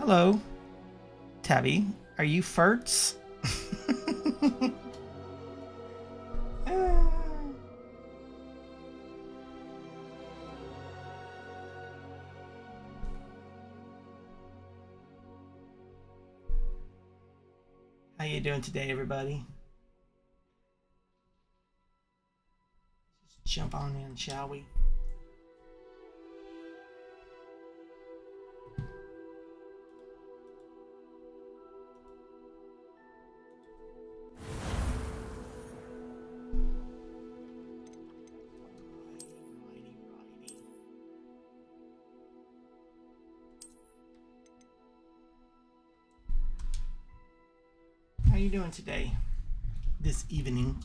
Hello, Tabby. Are you Furts? How you doing today, everybody? Just jump on in, shall we? How you doing today? This evening?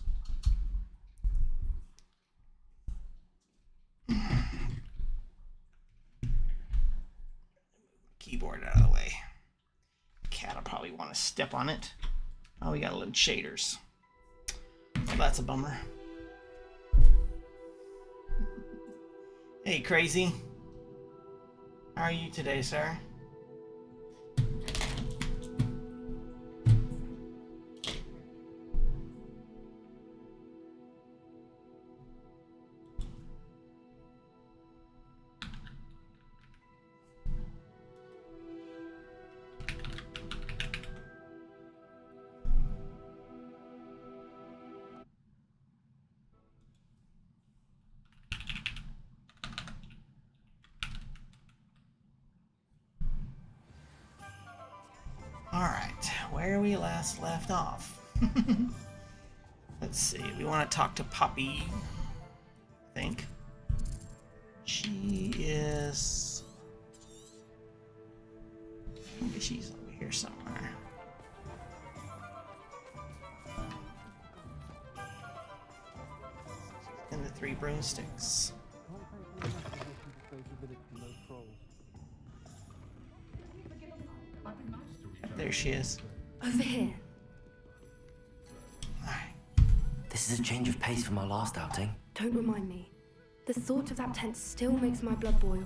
Keyboard out of the way. Cat'll probably want to step on it. Oh, we gotta load shaders. Well, that's a bummer. Hey, Crazy. How are you today, sir? Alright, where we last left off. Let's see, we want to talk to Poppy, I think. She is... maybe she's over here somewhere. And the 3 broomsticks. There she is. Over here. Alright. This is a change of pace from our last outing. Don't remind me. The thought of that tent still makes my blood boil.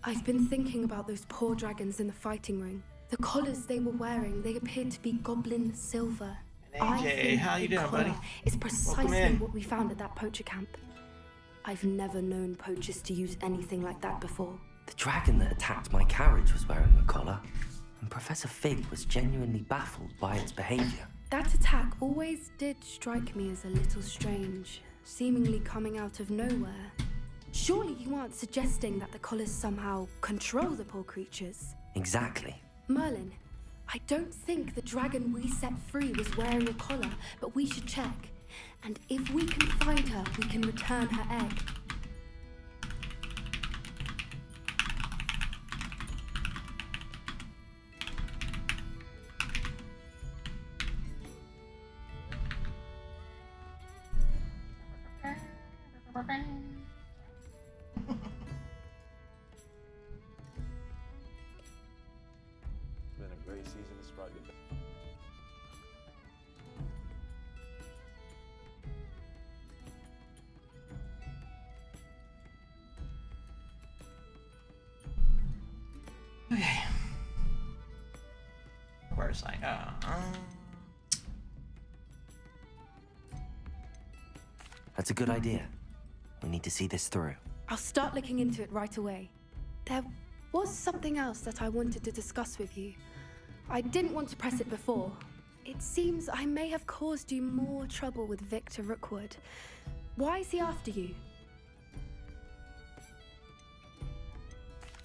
I've been thinking about those poor dragons in the fighting ring. The collars they were wearing, they appeared to be goblin silver. AJ, how you doing, buddy? It's precisely what we found at that poacher camp. I've never known poachers to use anything like that before. The dragon that attacked my carriage was wearing a collar, and Professor Fig was genuinely baffled by its behavior. That attack always did strike me as a little strange, seemingly coming out of nowhere. Surely you aren't suggesting that the collars somehow control the poor creatures? Exactly. Merlin, I don't think the dragon we set free was wearing a collar, but we should check. And if we can find her, we can return her egg. Been a great season to start the Okay. Where's I? That's a good idea. We need to see this through. I'll start looking into it right away. There was something else that I wanted to discuss with you. I didn't want to press it before. It seems I may have caused you more trouble with Victor Rookwood. Why is he after you?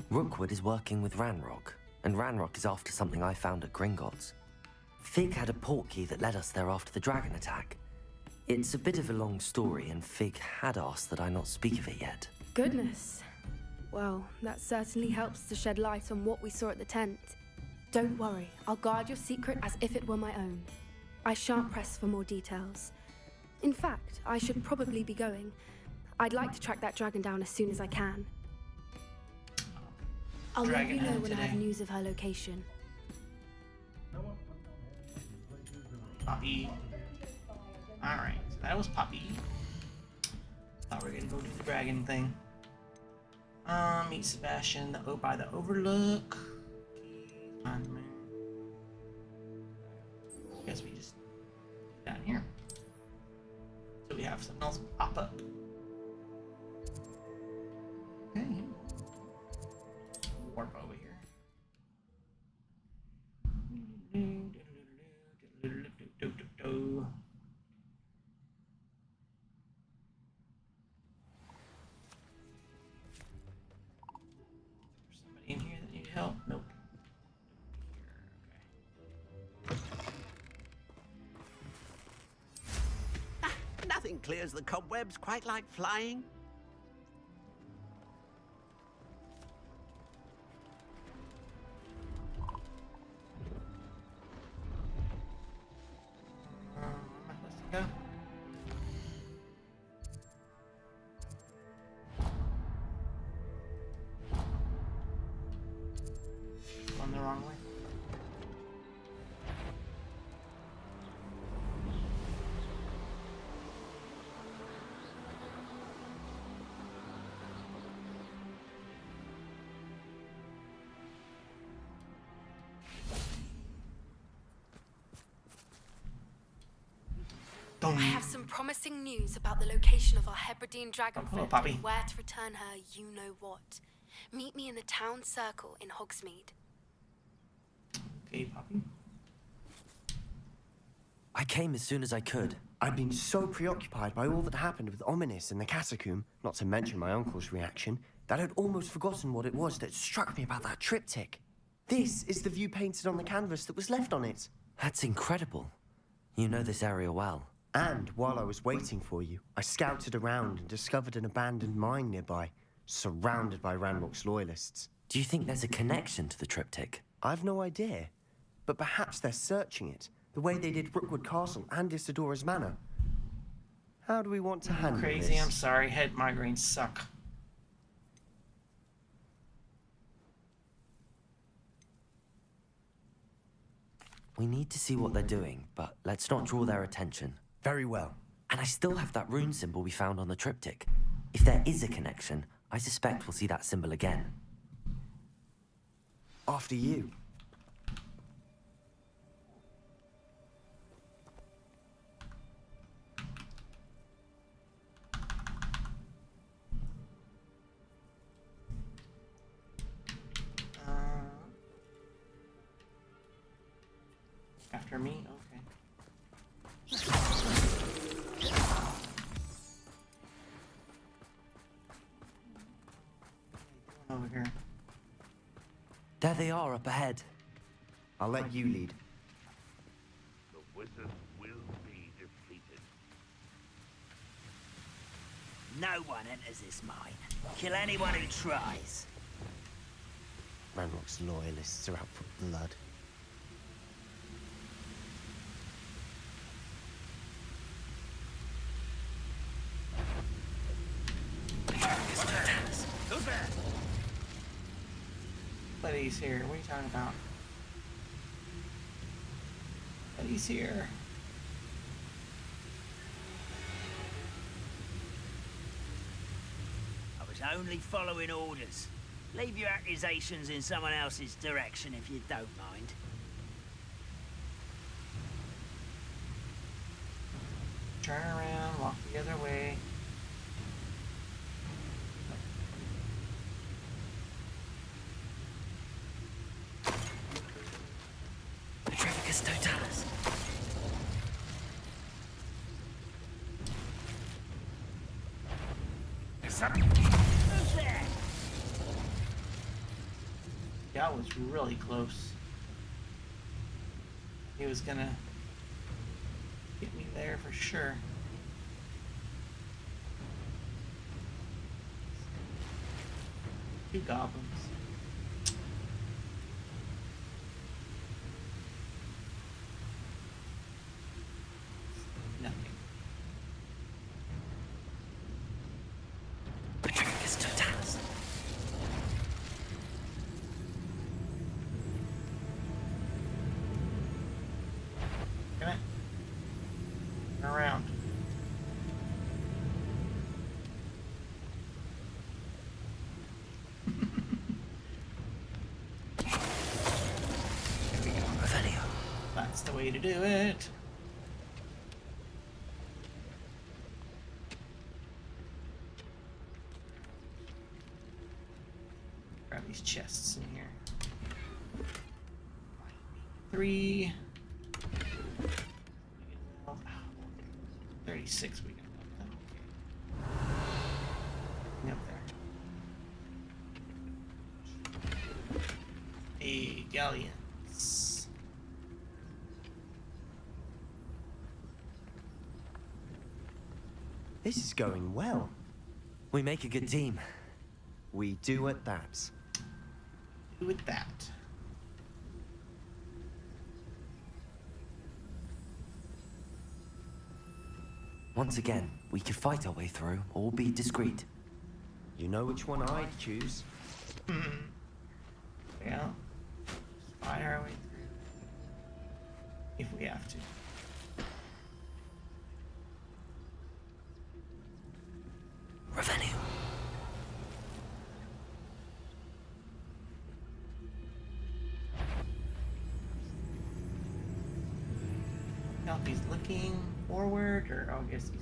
Rookwood is working with Ranrock, and Ranrock is after something I found at Gringotts. Fig had a portkey that led us there after the dragon attack. It's a bit of a long story, and Fig had asked that I not speak of it yet. Goodness. Well, that certainly helps to shed light on what we saw at the tent. Don't worry, I'll guard your secret as if it were my own. I shan't press for more details. In fact, I should probably be going. I'd like to track that dragon down as soon as I can. I'll let you know when I have news of her location. Poppy. Alright, so that was Poppy. Thought we were gonna go do the dragon thing. Meet Sebastian by the Overlook. on, man. Guess we just do down here. So we have something else pop up. Okay. Warp over here. Somebody in here that need help? Nope. Nothing clears the cobwebs quite like flying. Where am I supposed to go? Going the wrong way. I have some promising news about the location of our Hebridean dragon hello, flip Poppy. and where to return her you know what. Meet me in the town circle in Hogsmeade. Okay, Poppy. I came as soon as I could. I'd been so preoccupied by all that happened with Ominis and the catacomb, not to mention my uncle's reaction, that I'd almost forgotten what it was that struck me about that triptych. This is the view painted on the canvas that was left on it. That's incredible. You know this area well. And while I was waiting for you, I scouted around and discovered an abandoned mine nearby, surrounded by Ranrock's loyalists. Do you think there's a connection to the triptych? I've no idea, but perhaps they're searching it, the way they did Rookwood Castle and Isidora's Manor. How do we want to handle Crazy, this? I'm sorry. Head migraines suck. We need to see what they're doing, but let's not draw their attention. Very well. And I still have that rune symbol we found on the triptych. If there is a connection, I suspect we'll see that symbol again. After you. After me? Okay. Over here. There they are up ahead. I'll let you lead. The wizard will be defeated. No one enters this mine. Kill anyone who tries. Ranrock's loyalists are out for blood. Who's there? Buddy's here. What are you talking about? Buddy's here. I was only following orders. Leave your accusations in someone else's direction if you don't mind. Turn around, walk the other way. Petrificus totalis. Who's there? That was really close. He was gonna get me there for sure. Two goblins. Nothing. Petrificus totalis. Come on. Turn around. way to do it. Grab these chests in here. 3. 36 we got them. Okay. Up there. Hey, galleons. This is going well. We make a good team. We do at that. Do with that. Once again, we could fight our way through or be discreet. You know which one I'd choose. Yeah. Fight our way through. If we have to. Revenue. Now if he's looking forward, or I guess he's.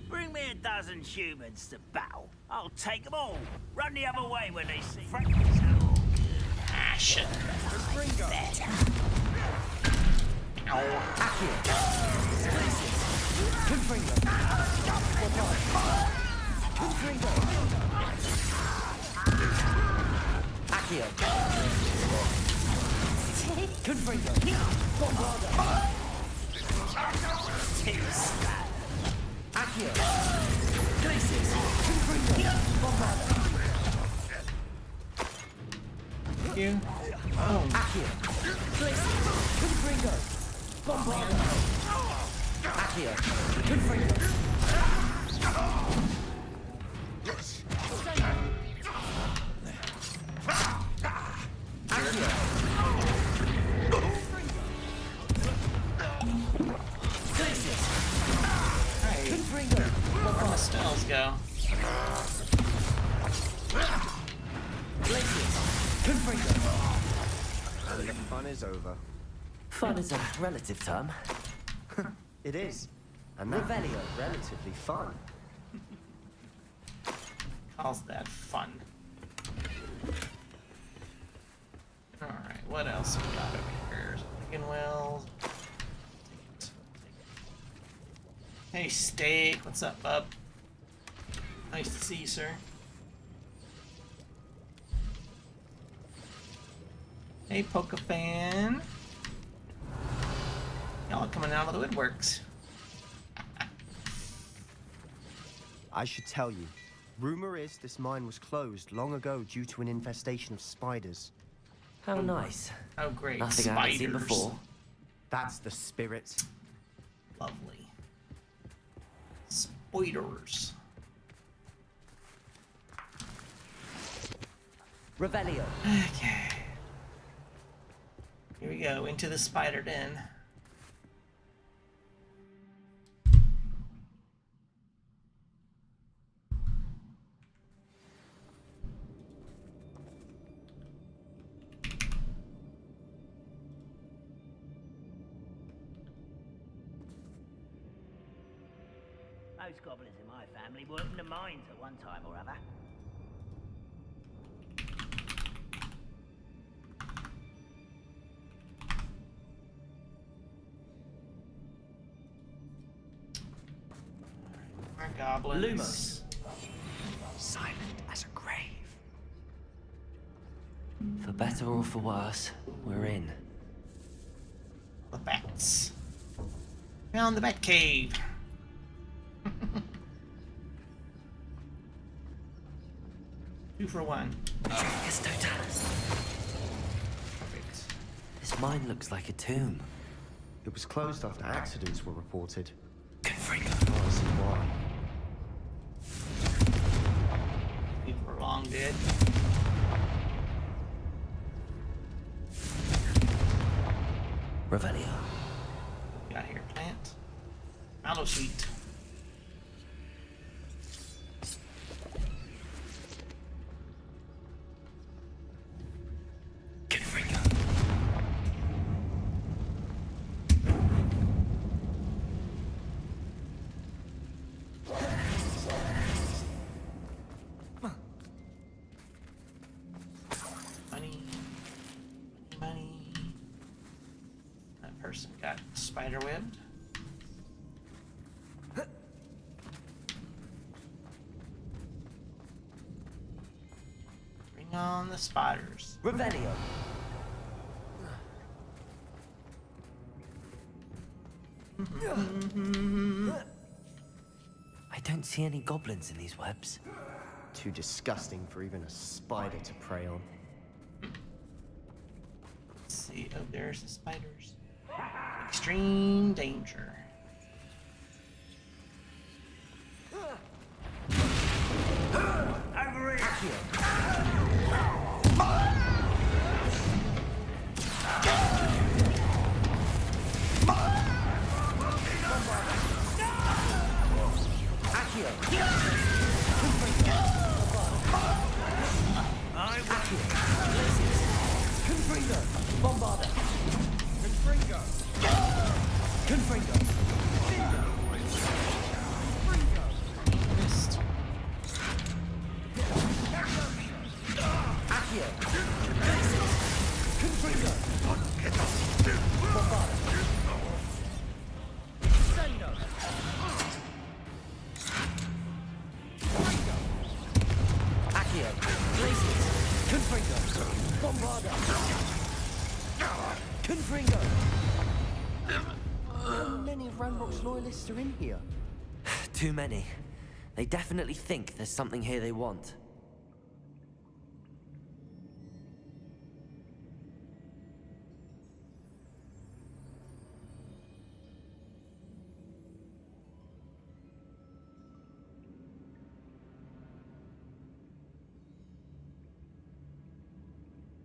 Bring me a dozen humans to battle. I'll take them all. Run the other way when they see Franklin's Passion. You. Oh. Where can the spells go? The fun is over. Fun is a relative term. It is. And that Revelio. relatively fun. Calls that fun. Alright, what else we got over here? Wagon wells. Hey, Steak. What's up, bub? Nice to see you, sir. Hey, Poke fan. Y'all are coming out of the woodworks. I should tell you. Rumor is this mine was closed long ago due to an infestation of spiders. How nice. Oh, great. Nothing I haven't seen Spiders. before. That's the spirit. Lovely. Spiders. Revelio. Okay. Here we go, into the spider den. Those goblins in my family worked in the mines at one time or other. More goblins. Lumos. Silent as a grave. For better or for worse, we're in. The bats. Found the bat cave. 2 for 1. Trigus totalis. Perfect. This mine looks like a tomb. It was closed after accidents were reported. Confringo. I see why. People are long dead. Revelio. Got here, plant. Mallow sweet. Confringo. person got spiderwebbed. Bring on the spiders. Revelio. I don't see any goblins in these webs. Too disgusting for even a spider to prey on. Let's see. Oh, there's the spiders. Extreme danger. Over here! Missed. How many of Ranrock's loyalists are in here? Too many. They definitely think there's something here they want.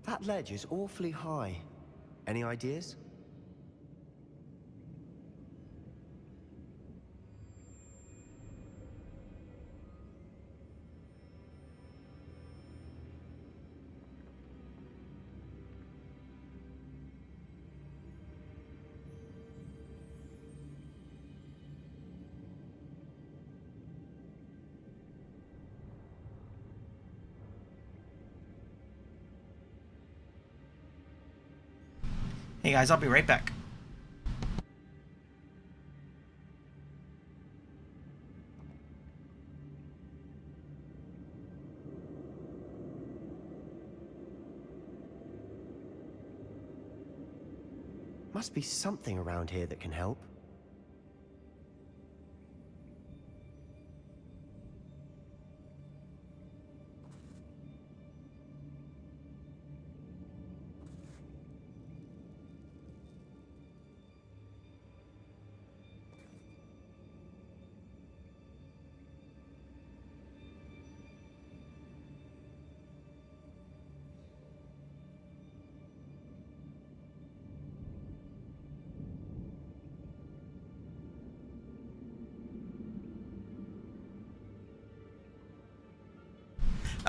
That ledge is awfully high. Any ideas? Hey guys, I'll be right back. Must be something around here that can help.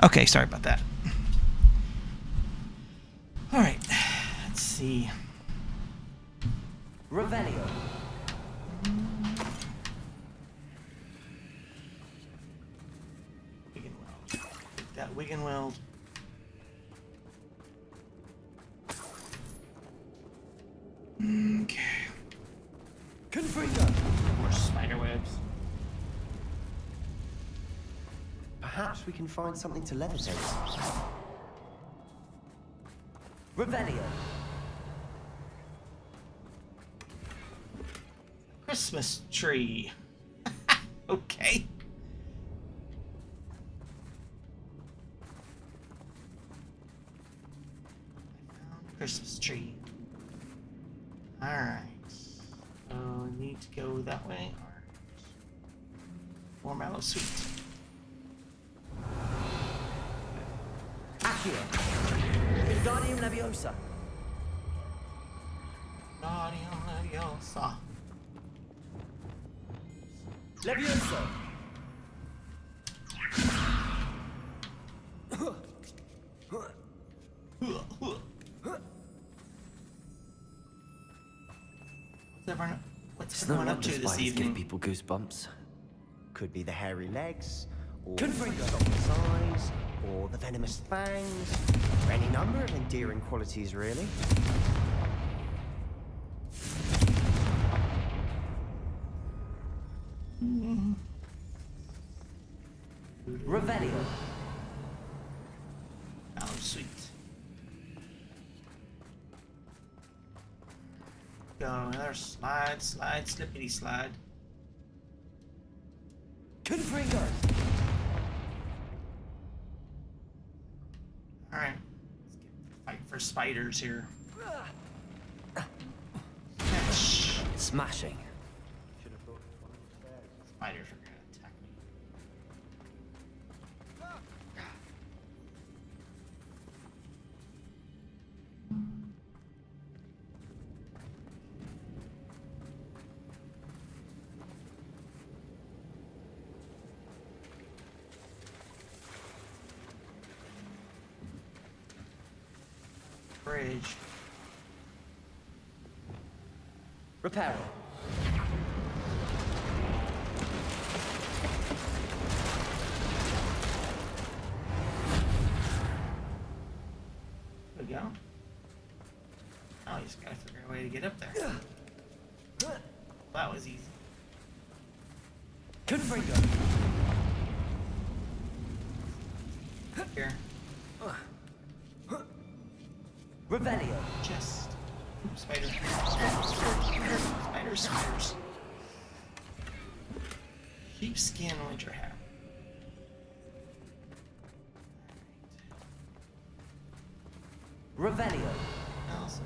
Okay, sorry about that. All right, let's see. Revelio. Wiggenweld. Take that Wiggenweld. Okay. Confringo. More spiderwebs. Perhaps we can find something to levitate. Revelio. Christmas tree. Okay. I found a Christmas tree. Alright. So I need to go that way. Alright. More mallow sweet. Accio. Wingardium Leviosa. Guardian Leviosa. Leviosa. What's It's no everyone up wonder to this spiders give evening? people goosebumps. Could be the hairy legs, or Confringo. the soft eyes, or the venomous fangs. Any number of endearing qualities, really. Revelio. Oh, sweet. Go, another slide, slippity slide. Confringo. Alright. Let's get fight for spiders here. Smashing. Spiders are gonna attack me. Bridge. Repair. There we go. Now you just gotta figure out a way to get up there. That was easy. Confringo. Here. Revelio. Chest. Ooh, spider. Spiders. Sheepskin winter hat. Revelio. Else.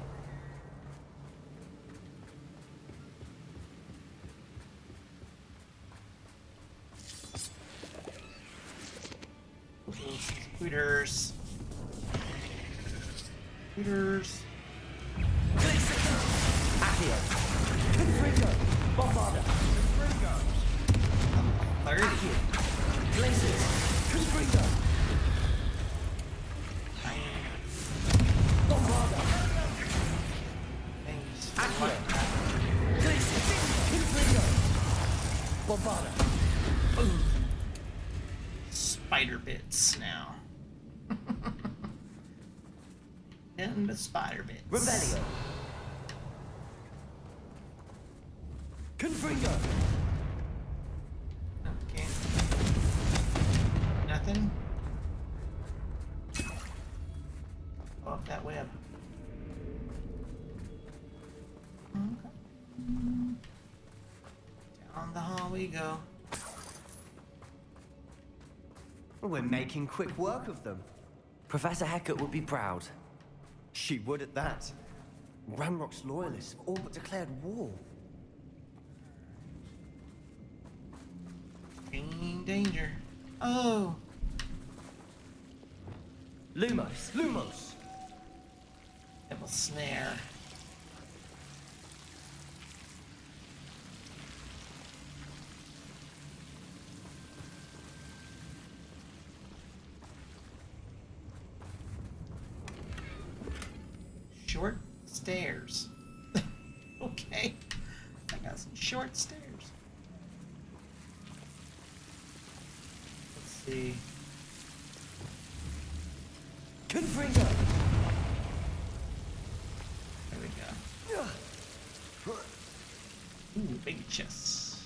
Scooters. Accio. Confringo. Bombarda. 30. Places. Confringo. Bombarda. Things. Accio. Places. Confringo. Bombarda. Spider bits now. And the spider bits. Revelio. Confringo. Okay. Nothing. Go up that web. Okay. Down the hall we go. We're making quick work of them. Professor Hecat would be proud. She would at that. Ranrock's loyalists have all but declared war. In danger. Oh! Lumos. Lumos! Double snare. Short stairs. Okay. I got some short stairs. Let's see. Confringo. There we go. Ooh, big chest.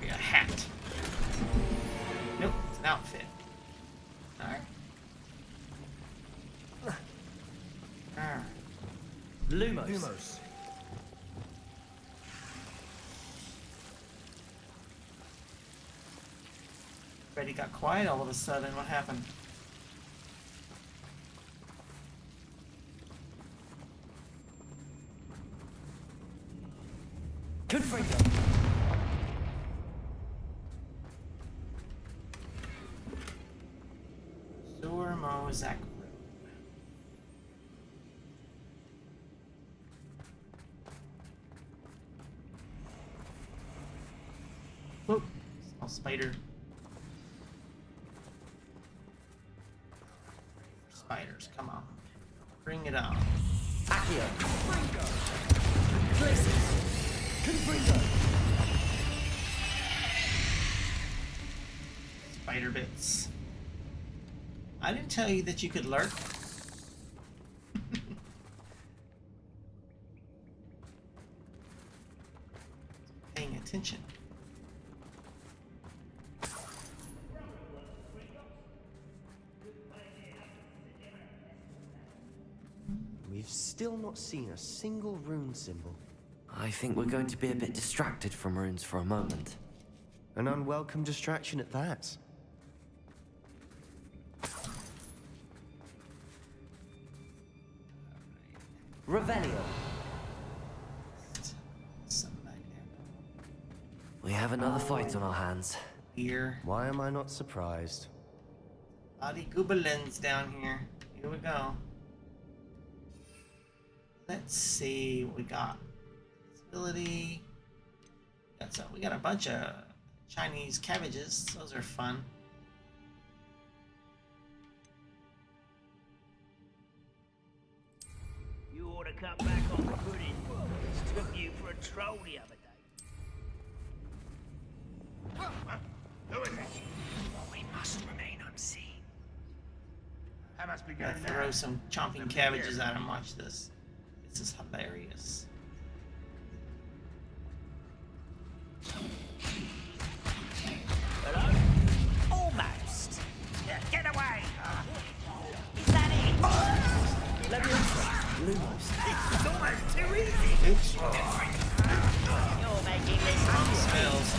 We got a hat. Nope, it's an outfit. Alright. Alright. Lumos. Lumos. Freddy got quiet all of a sudden. What happened? Confringo. Sewer Mozak. Whoop. Small spider. Spiders, come on. Bring it on. Accio. Confringo. Places. Confringo. Spider bits. I didn't tell you that you could lurk. Paying attention. We've still not seen a single rune symbol. I think we're going to be a bit distracted from runes for a moment. An unwelcome distraction at that. Revelio. Something back there. We have another fight on our hands. Here. Why am I not surprised? Body goblins down here. Here we go. Let's see what we got. Ability. We got a bunch of Chinese cabbages. Those are fun. You ought to cut back on the pudding. Took you for a troll the other day. Who is it? We must remain unseen. I must be Gotta going throw now. some chomping cabbages at him. Watch this. This is hilarious. Hello? Almost. Get away! Is that it? Lumos. It's almost too easy. Oops. You're making this hard. Smells.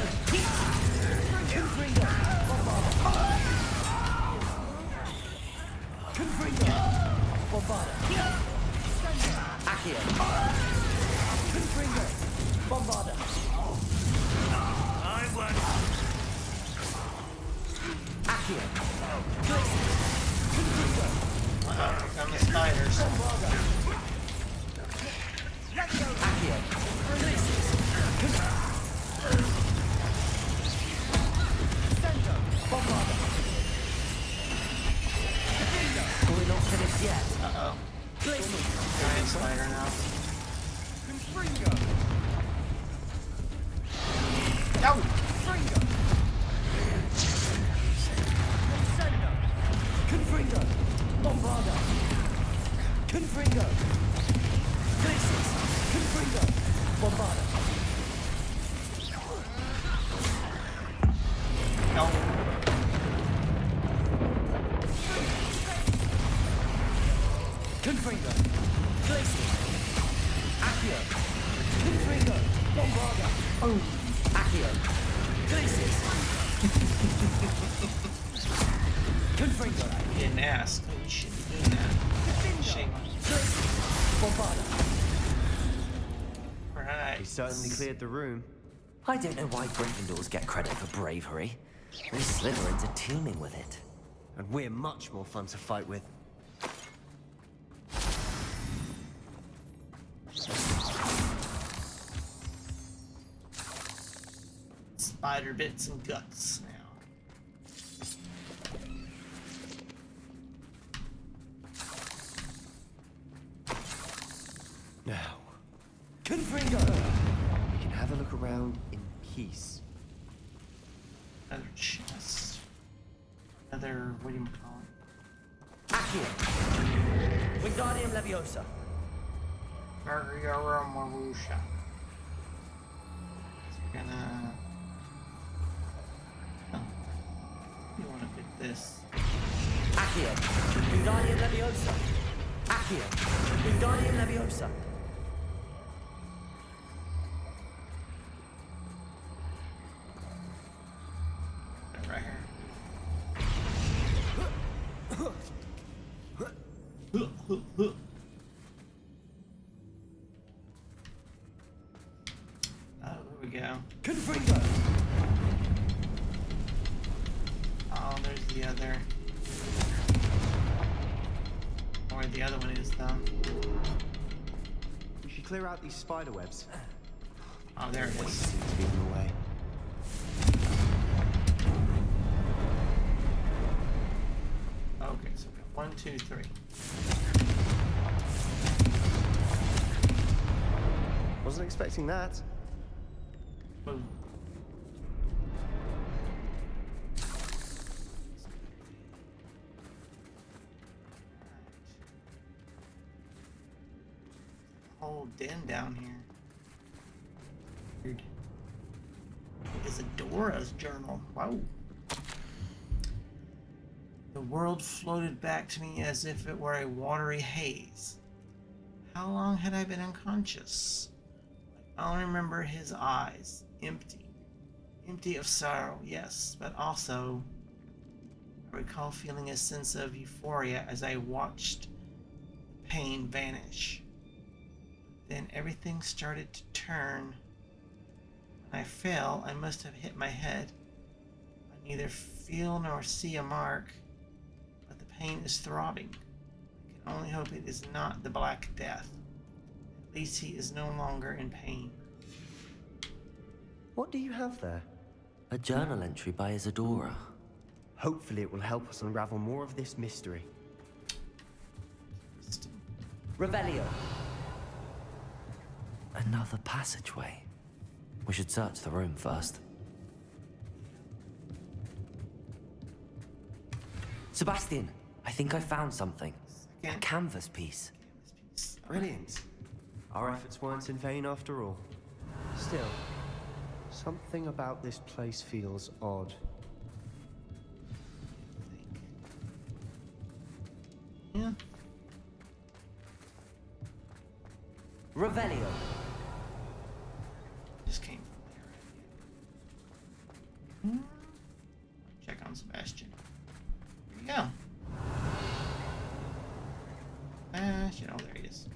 Accio. I won't. Accio. Uh-oh, here come the spiders. Accio. We're not finished yet. Uh-oh. Giant spider now. No! Confringo. Bombarda. Confringo. Glacis. Confringo. Bombarda. No. Confringo. Glacis. Accio. Confringo. Bombarda. Oh. Accio. Glacis. Confringo. You didn't ask. Oh, you shouldn't be doing that. Shame on you. Bombarda. Right. We certainly cleared the room. I don't know why Gryffindors get credit for bravery. We Slytherins are teeming with it. And we're much more fun to fight with. Spider bits and guts now. Now, Confringo. we can have a look around in peace. Another chest. Another, what do you call it? Accio. Wingardium Leviosa. Margarita Marusha. So we're gonna... Oh. You wanna pick this. Accio. Wingardium Leviosa. Accio. Wingardium Leviosa. Right here. Oh, there we go. Confringo. Oh, there's the other. Or where the other one is, though. We should clear out these spider webs. Oh, there it Weight is. seems to be in the way. Okay, so we got 1, 2, 3. Wasn't expecting that. Boom. Whole den down here. Weird. Isadora's journal. Wow. The world floated back to me as if it were a watery haze. How long had I been unconscious? I only remember his eyes, empty. Empty of sorrow, yes, but also I recall feeling a sense of euphoria as I watched the pain vanish. Then everything started to turn. When I fell, I must have hit my head. I neither feel nor see a mark, but the pain is throbbing. I can only hope it is not the Black Death. At least he is no longer in pain. What do you have there? A journal entry by Isadora. Hopefully it will help us unravel more of this mystery. Revelio. Another passageway. We should search the room first. Sebastian, I think I found something. A canvas piece. Brilliant. Our efforts weren't in vain after all. Still, something about this place feels odd. Yeah. Revelio. Just came from there. Check on Sebastian. Here you go. Sebastian, oh, there he is.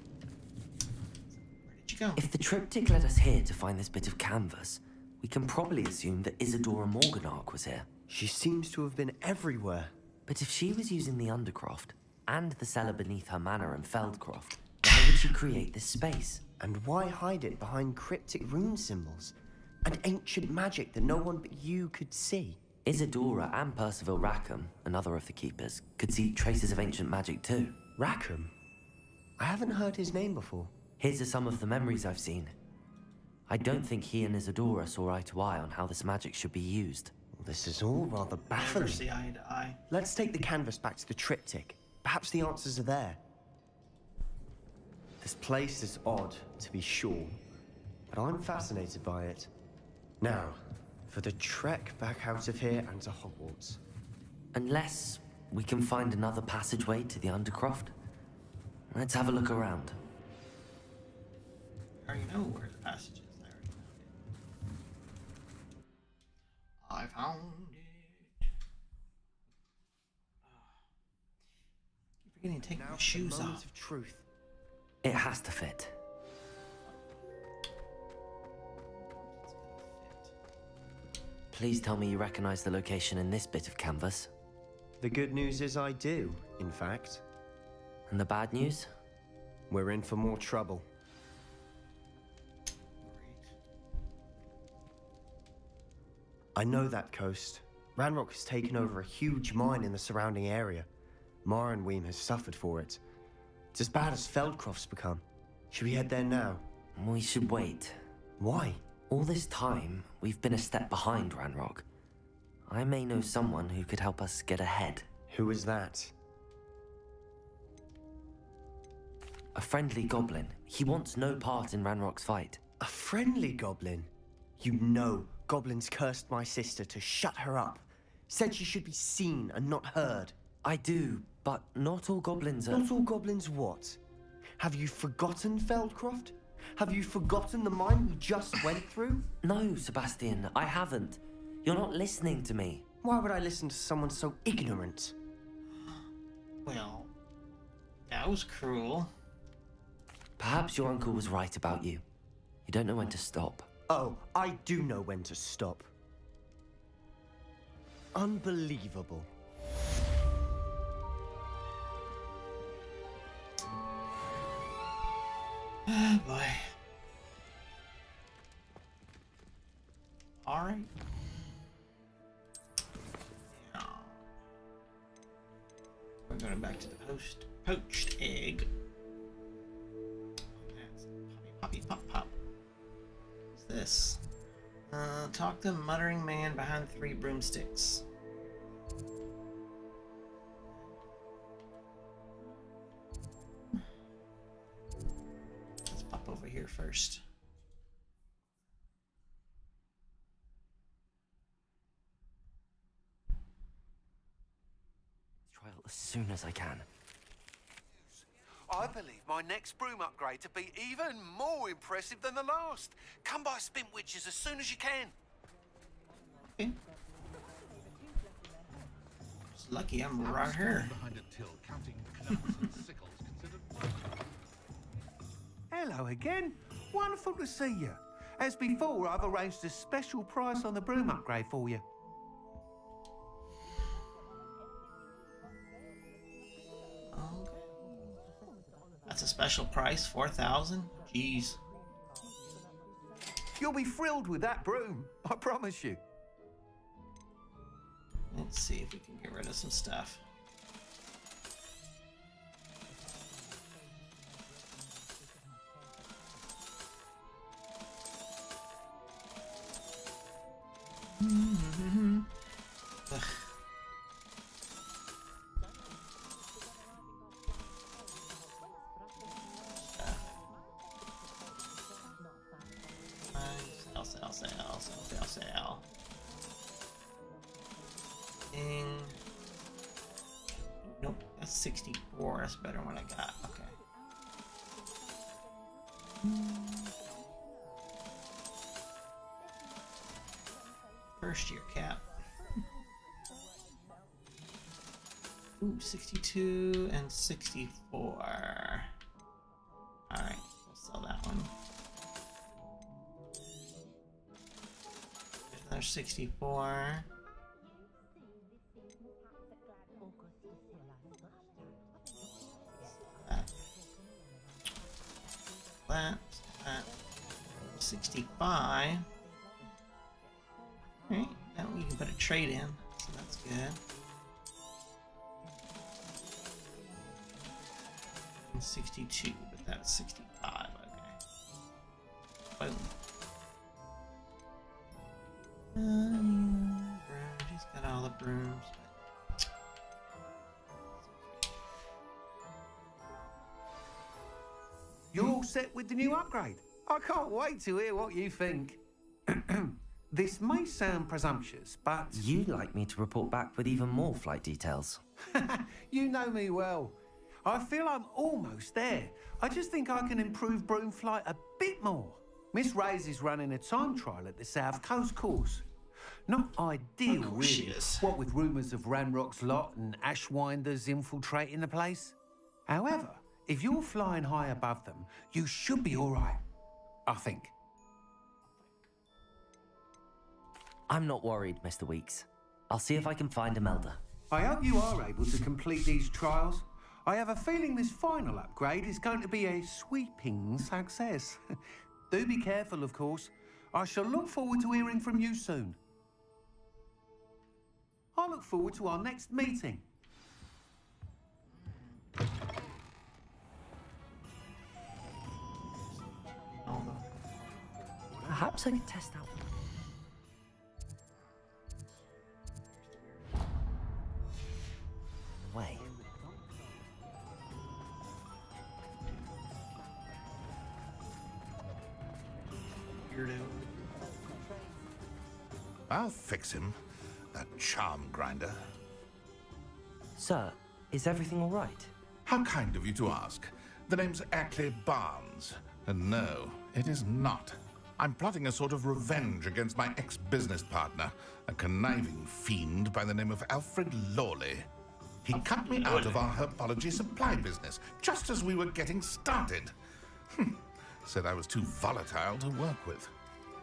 Where did you go? If the triptych led us here to find this bit of canvas, we can probably assume that Isadora Morganach was here. She seems to have been everywhere. But if she was using the Undercroft and the cellar beneath her manor in Feldcroft, why would she create this space? And why hide it behind cryptic rune symbols? And ancient magic that no one but you could see? Isadora and Percival Rackham, another of the keepers, could see traces of ancient magic too. Rackham? I haven't heard his name before. His are some of the memories I've seen. I don't think he and Isadora saw eye to eye on how this magic should be used. This is all rather Never baffling. see eye to eye. Let's take the canvas back to the triptych. Perhaps the answers are there. This place is odd, to be sure, but I'm fascinated by it. Now, for the trek back out of here and to Hogwarts. Unless we can find another passageway to the Undercroft. Let's have a look around. I already know where the passage is. I found it. Keep forgetting to take Now my for the shoes moment off. of truth. It has to fit. Please tell me you recognize the location in this bit of canvas. The good news is I do, in fact. And the bad news? We're in for more trouble. I know that coast. Ranrock has taken over a huge mine in the surrounding area. Morinweem has suffered for it. It's as bad as Feldcroft's become. Should we head there now? We should wait. Why? All this time, we've been a step behind Ranrock. I may know someone who could help us get ahead. Who is that? A friendly goblin. He wants no part in Ranrock's fight. A friendly goblin? You know goblins cursed my sister to shut her up. Said she should be seen and not heard. I do, but not all goblins are... Not all goblins what? Have you forgotten Feldcroft? Have you forgotten the mine we just went through? No, Sebastian, I haven't. You're not listening to me. Why would I listen to someone so ignorant? Well, that was cruel. Perhaps your uncle was right about you. You don't know when to stop. Oh, I do know when to stop. Unbelievable. Oh boy. Alright. Yeah. We're going back to the poached egg. That's poppy, pop, pop. What's this? Talk to muttering man behind 3 broomsticks. Let's pop over here first. as soon as I can. I believe my next broom upgrade to be even more impressive than the last. Come by Spint Witches as soon as you can. Okay. It's lucky I'm right here. Behind a till, counting knuckles and sickles considered. Hello again. Wonderful to see you. As before, I've arranged a special price on the broom upgrade for you. Okay. That's a special price, 4,000. Jeez. You'll be thrilled with that broom, I promise you. Let's see if we can get rid of some stuff. Ugh. Sell. Nope, that's 64. That's better than what I got. Okay. First year cap. Ooh, 62 and 64. Alright, we'll sell that one. There's another 64. That 65. Alright, now we can put a trade in, so that's good. And 62, but that's 65, okay. Boom. He's got all the brooms. You're all set with the new upgrade. I can't wait to hear what you think. This may sound presumptuous, but... You'd like me to report back with even more flight details. You know me well. I feel I'm almost there. I just think I can improve broom flight a bit more. Miss Ray's is running a time trial at the South Coast course. Not ideal, really, what with rumours of Ranrock's lot and Ashwinders infiltrating the place. However, if you're flying high above them, you should be all right, I think. I'm not worried, Mr. Weeks. I'll see if I can find Imelda. I hope you are able to complete these trials. I have a feeling this final upgrade is going to be a sweeping success. Do be careful, of course. I shall look forward to hearing from you soon. I look forward to our next meeting. Perhaps I can test out. Way. Weirdo. I'll fix him. That charm grinder. Sir, is everything all right? How kind of you to ask. The name's Ackley Barnes. And no, it is not. I'm plotting a sort of revenge against my ex-business partner, a conniving fiend by the name of Alfred Lawley. He cut me out of our herbology supply business, just as we were getting started. Said I was too volatile to work with.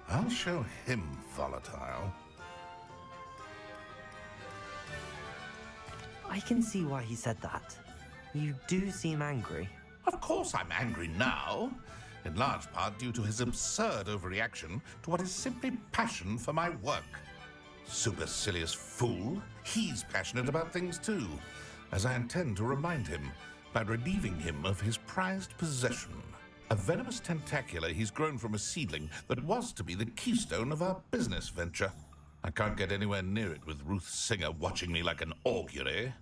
I'll show him volatile. I can see why he said that. You do seem angry. Of course I'm angry now, in large part due to his absurd overreaction to what is simply passion for my work. Supercilious fool, he's passionate about things too, as I intend to remind him by relieving him of his prized possession, a venomous tentacula he's grown from a seedling that was to be the keystone of our business venture. I can't get anywhere near it with Ruth Singer watching me like an augury.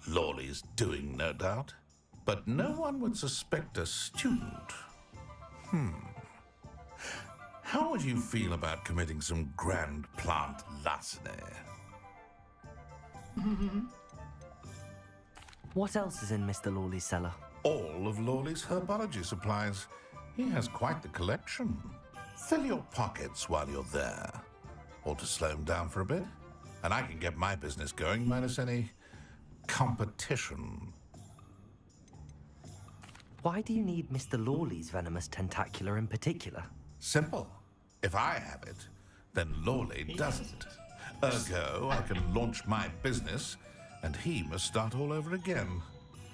Lawley's doing, no doubt. But no one would suspect a student. How would you feel about committing some grand plant larceny? What else is in Mr. Lawley's cellar? All of Lawley's herbology supplies. He has quite the collection. Fill your pockets while you're there. Or to slow him down for a bit. And I can get my business going minus any competition. Why do you need Mr. Lawley's venomous tentacular in particular? Simple. If I have it, then Lawley doesn't. Ergo, I can launch my business, and he must start all over again.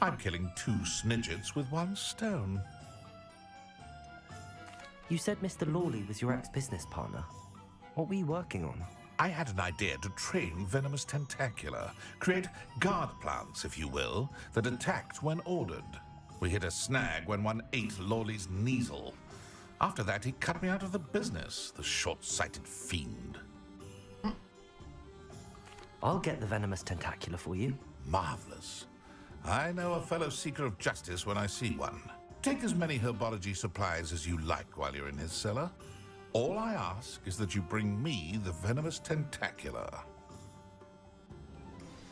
I'm killing 2 snidgets with 1 stone. You said Mr. Lawley was your ex-business partner. What were you working on? I had an idea to train venomous tentacula, create guard plants, if you will, that attacked when ordered. We hit a snag when one ate Lawley's Kneasel. After that, he cut me out of the business, the short-sighted fiend. I'll get the venomous tentacula for you. Marvelous. I know a fellow seeker of justice when I see one. Take as many herbology supplies as you like while you're in his cellar. All I ask is that you bring me the venomous tentacula.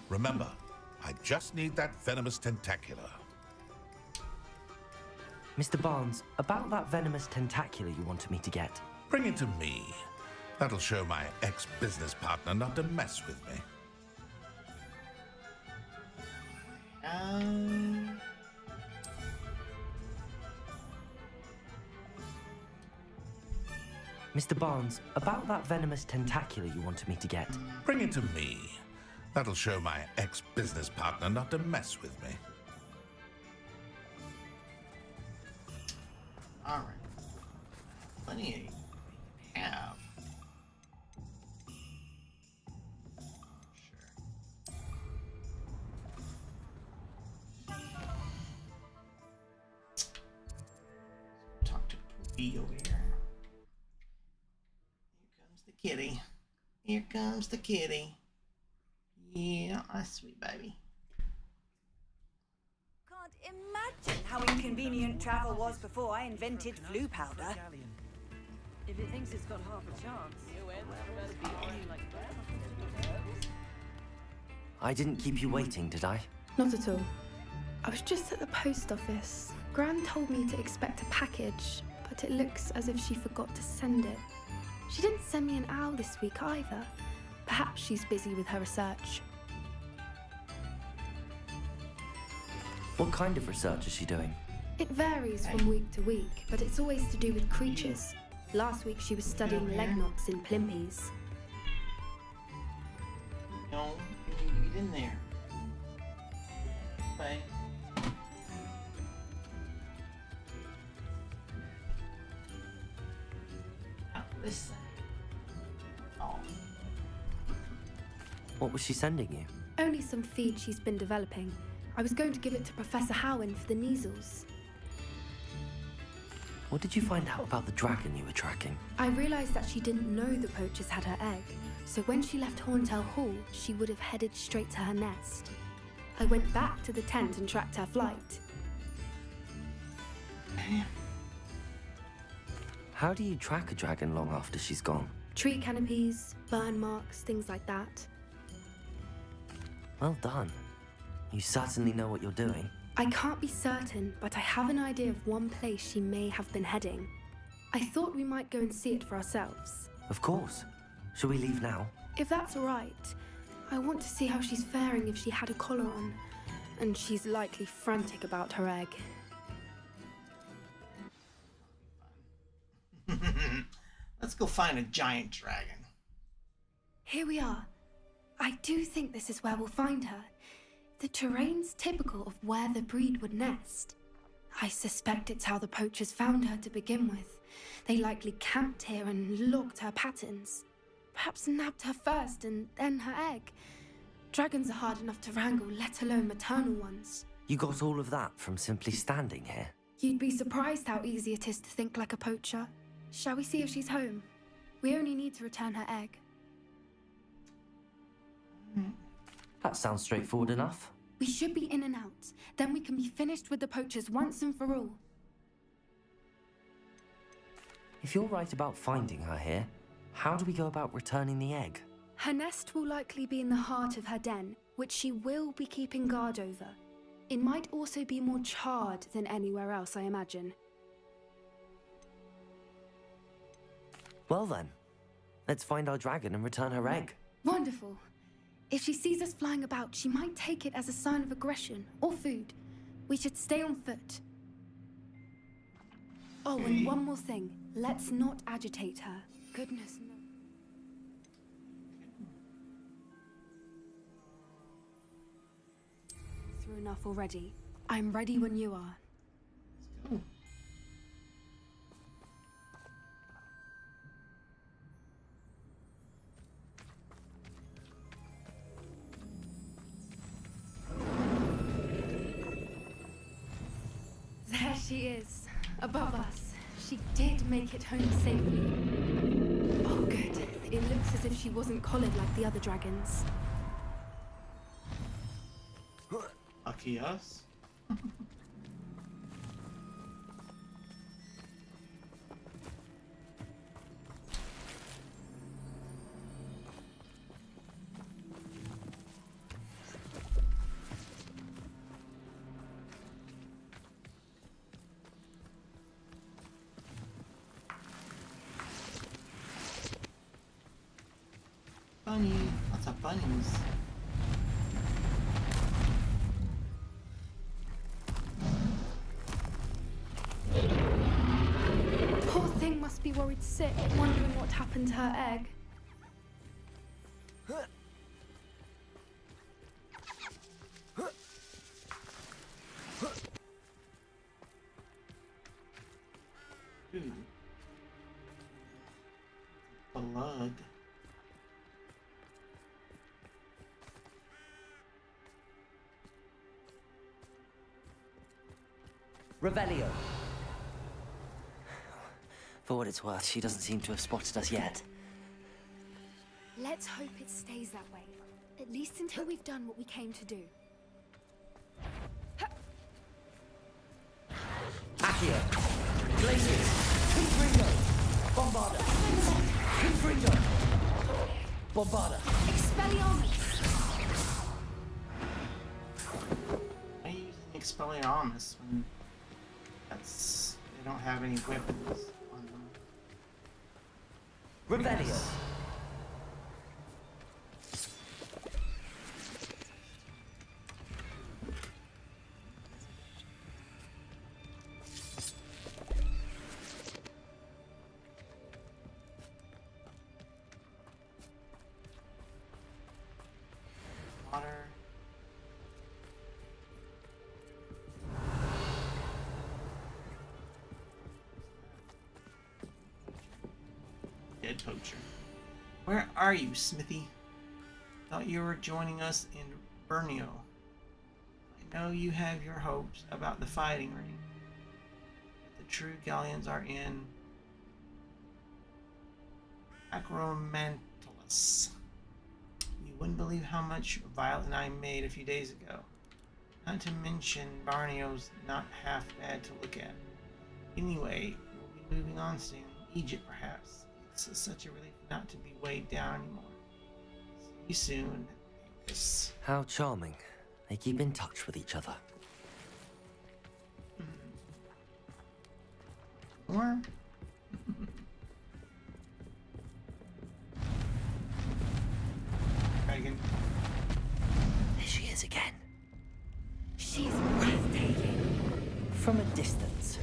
Remember, I just need that venomous tentacula. Mr. Barnes, about that venomous tentacula you wanted me to get. Bring it to me. That'll show my ex-business partner not to mess with me. Mr. Barnes, about that venomous tentacula you wanted me to get. Bring it to me. That'll show my ex-business partner not to mess with me. Alright. Plenty of have. Talk to Poopy over here. Here comes the kitty. Here comes the kitty. Yeah, that's sweet baby. Can't imagine how inconvenient travel was before I invented flu powder. If it thinks it's got half a chance, I didn't keep you waiting, did I? Not at all. I was just at the post office. Gran told me to expect a package, but it looks as if she forgot to send it. She didn't send me an owl this week either. Perhaps she's busy with her research. What kind of research is she doing? It varies from week to week, but it's always to do with creatures. Last week she was studying leg knots in plimpies. No, you need to get in there. Okay. Now listen. Oh. What was she sending you? Only some feed she's been developing. I was going to give it to Professor Howen for the Kneasels. What did you find out about the dragon you were tracking? I realized that she didn't know the poachers had her egg, so when she left Horntail Hall, she would have headed straight to her nest. I went back to the tent and tracked her flight. How do you track a dragon long after she's gone? Tree canopies, burn marks, things like that. Well done. You certainly know what you're doing. I can't be certain, but I have an idea of one place she may have been heading. I thought we might go and see it for ourselves. Of course. Shall we leave now? If that's all right. I want to see how she's faring if she had a collar on. And she's likely frantic about her egg. Let's go find a giant dragon. Here we are. I do think this is where we'll find her. The terrain's typical of where the breed would nest. I suspect it's how the poachers found her to begin with. They likely camped here and logged her patterns. Perhaps nabbed her first and then her egg. Dragons are hard enough to wrangle, let alone maternal ones. You got all of that from simply standing here? You'd be surprised how easy it is to think like a poacher. Shall we see if she's home? We only need to return her egg. That sounds straightforward enough. We should be in and out. Then we can be finished with the poachers once and for all. If you're right about finding her here, how do we go about returning the egg? Her nest will likely be in the heart of her den, which she will be keeping guard over. It might also be more charred than anywhere else, I imagine. Well then, let's find our dragon and return her egg. Wonderful. If she sees us flying about, she might take it as a sign of aggression or food. We should stay on foot. Oh, and one more thing. Let's not agitate her. Goodness no. Through enough already. I'm ready when you are. Let's go. There she is, above us. She did make it home safely. Oh, good. It looks as if she wasn't collared like the other dragons. Lucky us. Bunny, lots of bunnies. Poor thing must be worried sick, wondering what happened to her egg. Ooh. Blood. Revelio. For what it's worth, she doesn't seem to have spotted us yet. Let's hope it stays that way. At least until we've done what we came to do. Accio. Glaciers. Confringo. Bombarda. Confringo. Bombarda. Expelliarmus! Why are you using Expelliarmus when they don't have any weapons on them? Revelio. Water. Dead poacher. Where are you, Smithy? Thought you were joining us in Bernio. I know you have your hopes about the fighting ring, but the true galleons are in Acromantilus. You wouldn't believe how much Violet and I made a few days ago. Not to mention Barnio's not half bad to look at. Anyway, we'll be moving on soon. Egypt, perhaps. It's such a relief not to be weighed down anymore. See you soon, Angus. How charming. They keep in touch with each other. Or dragon. There she is again. She's breathtaking. From a distance.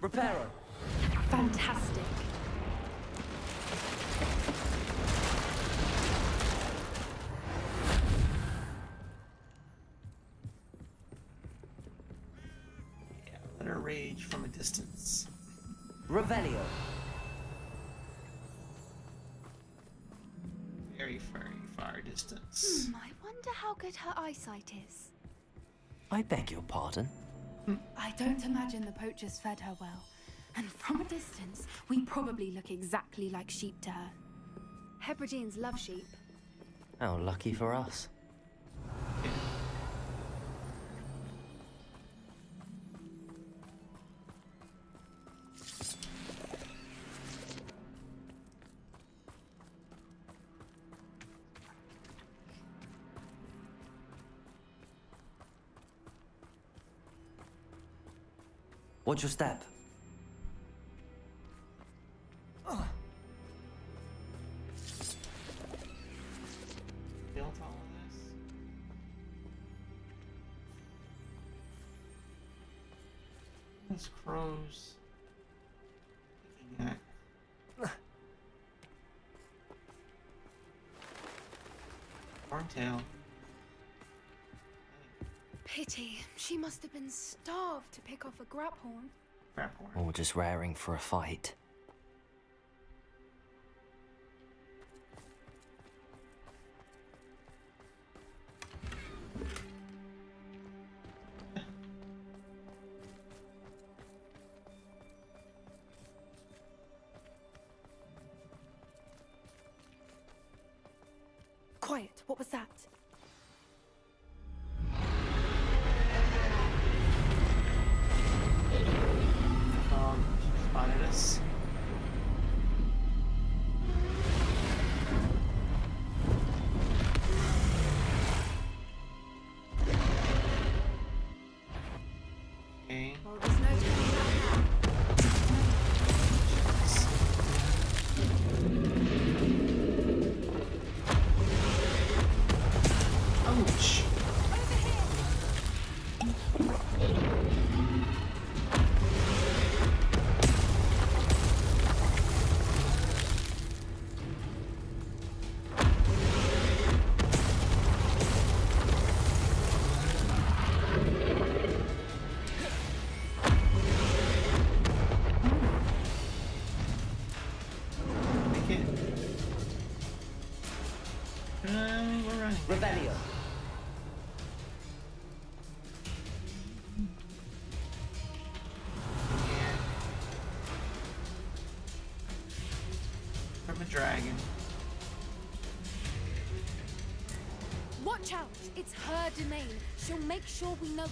Reparo. Fantastic. Yeah, let her rage from a distance. Revelio. Very far distance. I wonder how good her eyesight is. I beg your pardon? I don't imagine the poachers fed her well. And from a distance, we probably look exactly like sheep to her. Hebrideans love sheep. How lucky for us. Watch your step. Built all of this. Those crows. Picking at. Horntail. Pity. She must have been starved to pick off a graphorn. Or just raring for a fight. Quiet. What was that? Spotted us. Okay. Well, there's no turning back now. Ouch. Over here. Make it. We're running. Revelio. From a dragon. Watch out. It's her domain. She'll make sure we know it.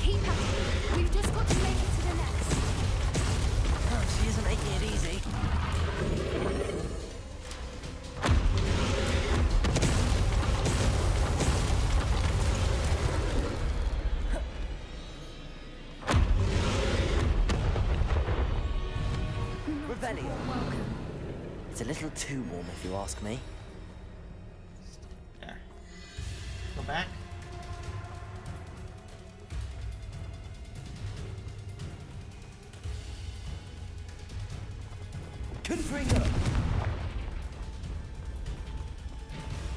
Keep at it. We've just got to make it to the nest. Oh, she isn't making it easy. Revelio. It's a little too warm if you ask me. There. Go back. Confringo.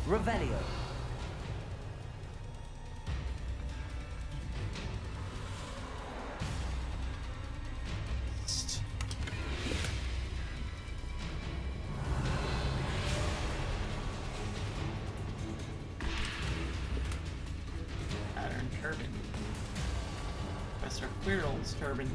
Revelio. Pattern turban. Professor Quirrell's turban.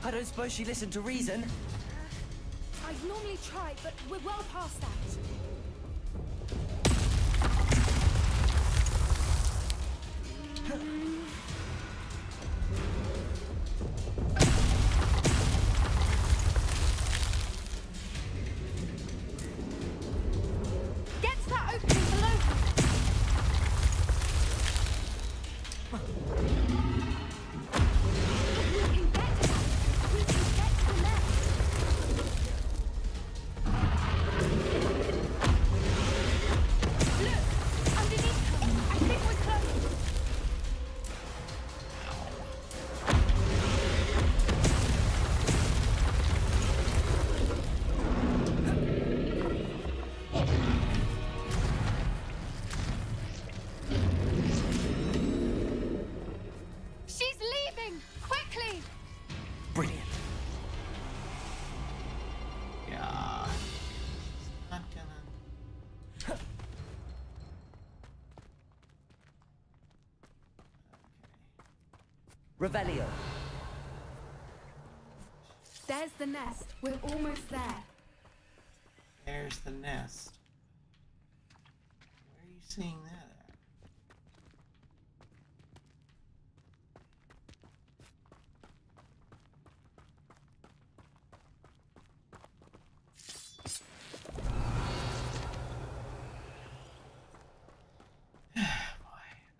I don't suppose she listened to reason. I'd normally try, but we're well past that. Get to that opening below. If we can get to that, we can get to the nest. Look, underneath her. I think we're close. She's leaving! Quickly! Brilliant. Yeah. She's not gonna. Revelio. There's the nest. We're almost there. There's the nest. Where are you seeing that at?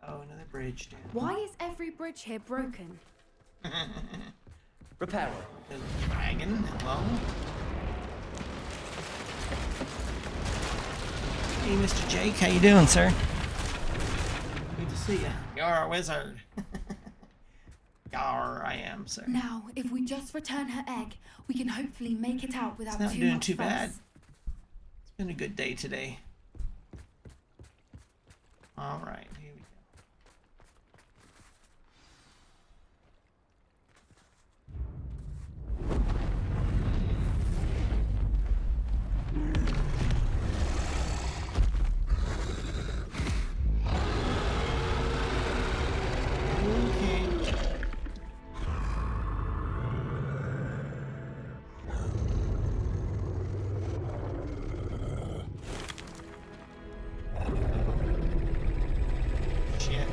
Oh, another bridge down. Why is every bridge here broken? Repairer. There's a dragon. Hello. Hey, Mr. Jake, how you doing, sir? Good to see you. You're a wizard. Yar, I am, sir. Now, if we just return her egg, we can hopefully make it out without It's not too doing much too fuss. bad. It's been a good day today. All right, here we go. Shit.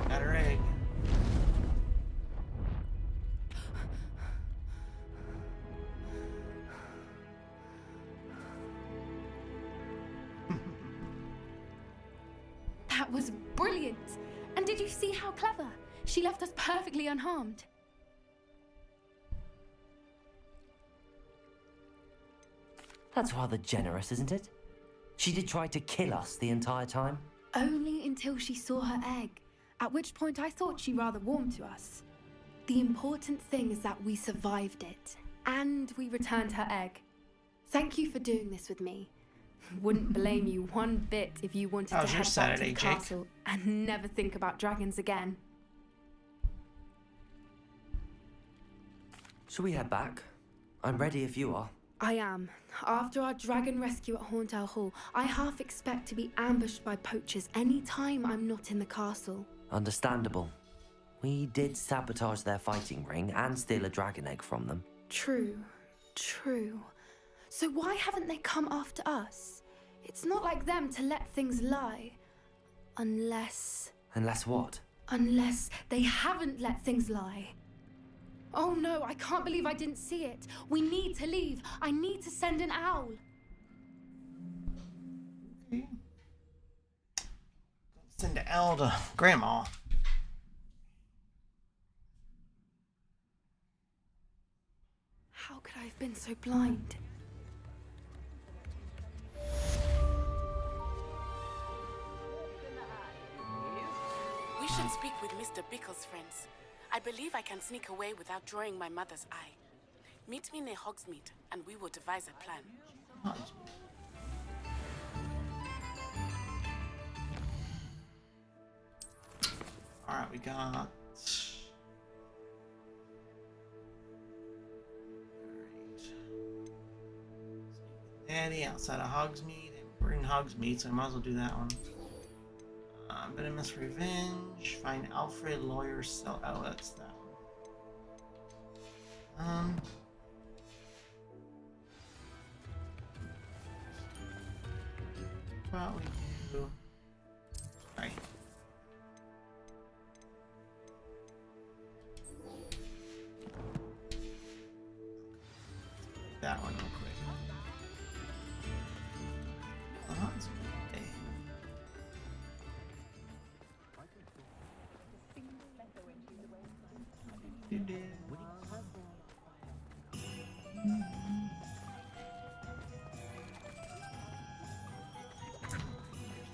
Got her egg. That was brilliant! And did you see how clever? She left us perfectly unharmed. That's rather generous, isn't it? She did try to kill us the entire time. Only until she saw her egg, at which point I thought she rather warmed to us. The important thing is that we survived it, and we returned her egg. Thank you for doing this with me. Wouldn't blame you one bit if you wanted to How's your head back to Saturday, the Jake? castle and never think about dragons again. Shall we head back? I'm ready if you are. I am. After our dragon rescue at Hauntow Hall, I half expect to be ambushed by poachers any time I'm not in the castle. Understandable. We did sabotage their fighting ring and steal a dragon egg from them. True. So why haven't they come after us? It's not like them to let things lie. Unless What? they haven't let things lie. Oh no, I can't believe I didn't see it. We need to leave. I need to send an owl. Okay. Send the owl to Grandma. How could I have been so blind? We should speak with Mr. Bickle's friends. I believe I can sneak away without drawing my mother's eye. Meet me near Hogsmeade, and we will devise a plan. Alright, we got... Daddy outside of Hogsmeade, and we're in Hogsmeade, so I might as well do that one. Venomous Revenge, find Alfred Lawyer Cell. Oh, that's that one. What we do? Right. That one real quick. It's okay.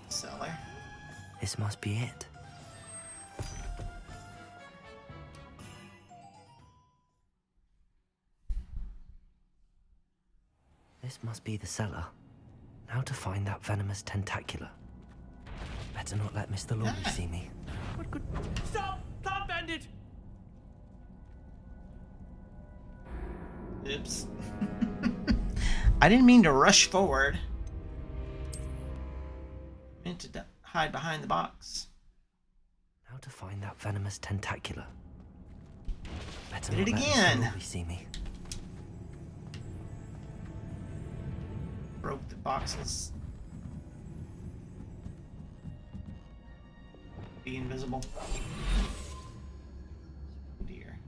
Cellar. This must be it. This must be the cellar. Now to find that venomous tentacular. Better not let Mr. Lawley see me. Stop! Stop, bandit! Whoops. I didn't mean to rush forward. I meant to hide behind the box. How to find that venomous tentacula? Better Did it not let again. them slowly see me. Broke the boxes. Be invisible. Oh dear.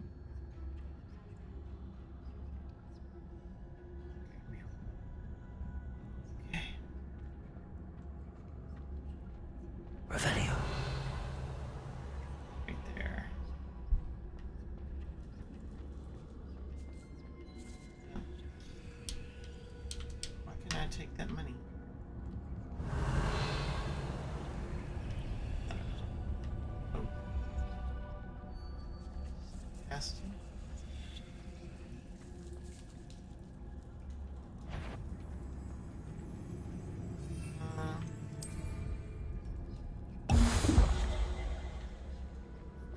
Okay. Revelio. Right there. Why can't I take that money? Oh. Casting.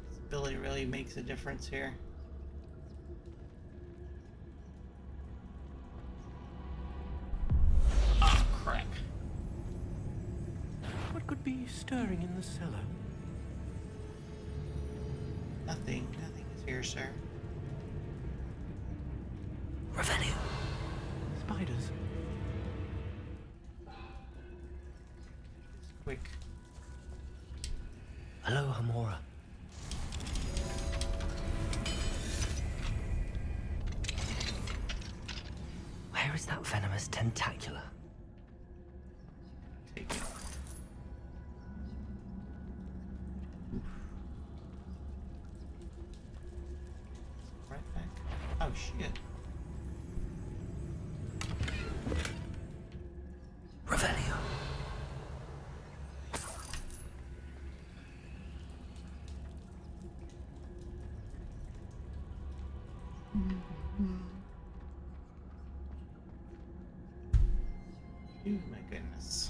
This ability really makes a difference here. Oh, crap. What could be stirring in the cellar? Nothing. Nothing is here, sir. Revelio. Spiders. Quick. Hello, Hamora. Where is that venomous tentacula? Take it. Right back. Oh shit. Revelio. Oh my goodness.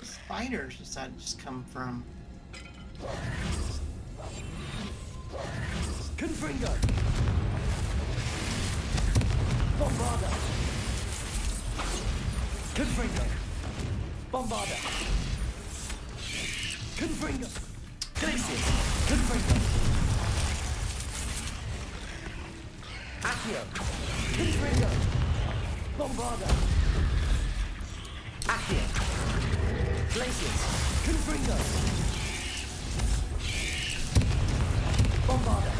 Spiders decided to just come from. Confringo! Bombarda! Confringo! Bombarda! Confringo! Glacius! Confringo! Accio! Confringo! Bombarda! Accio! Glacius! Confringo! Bombarda!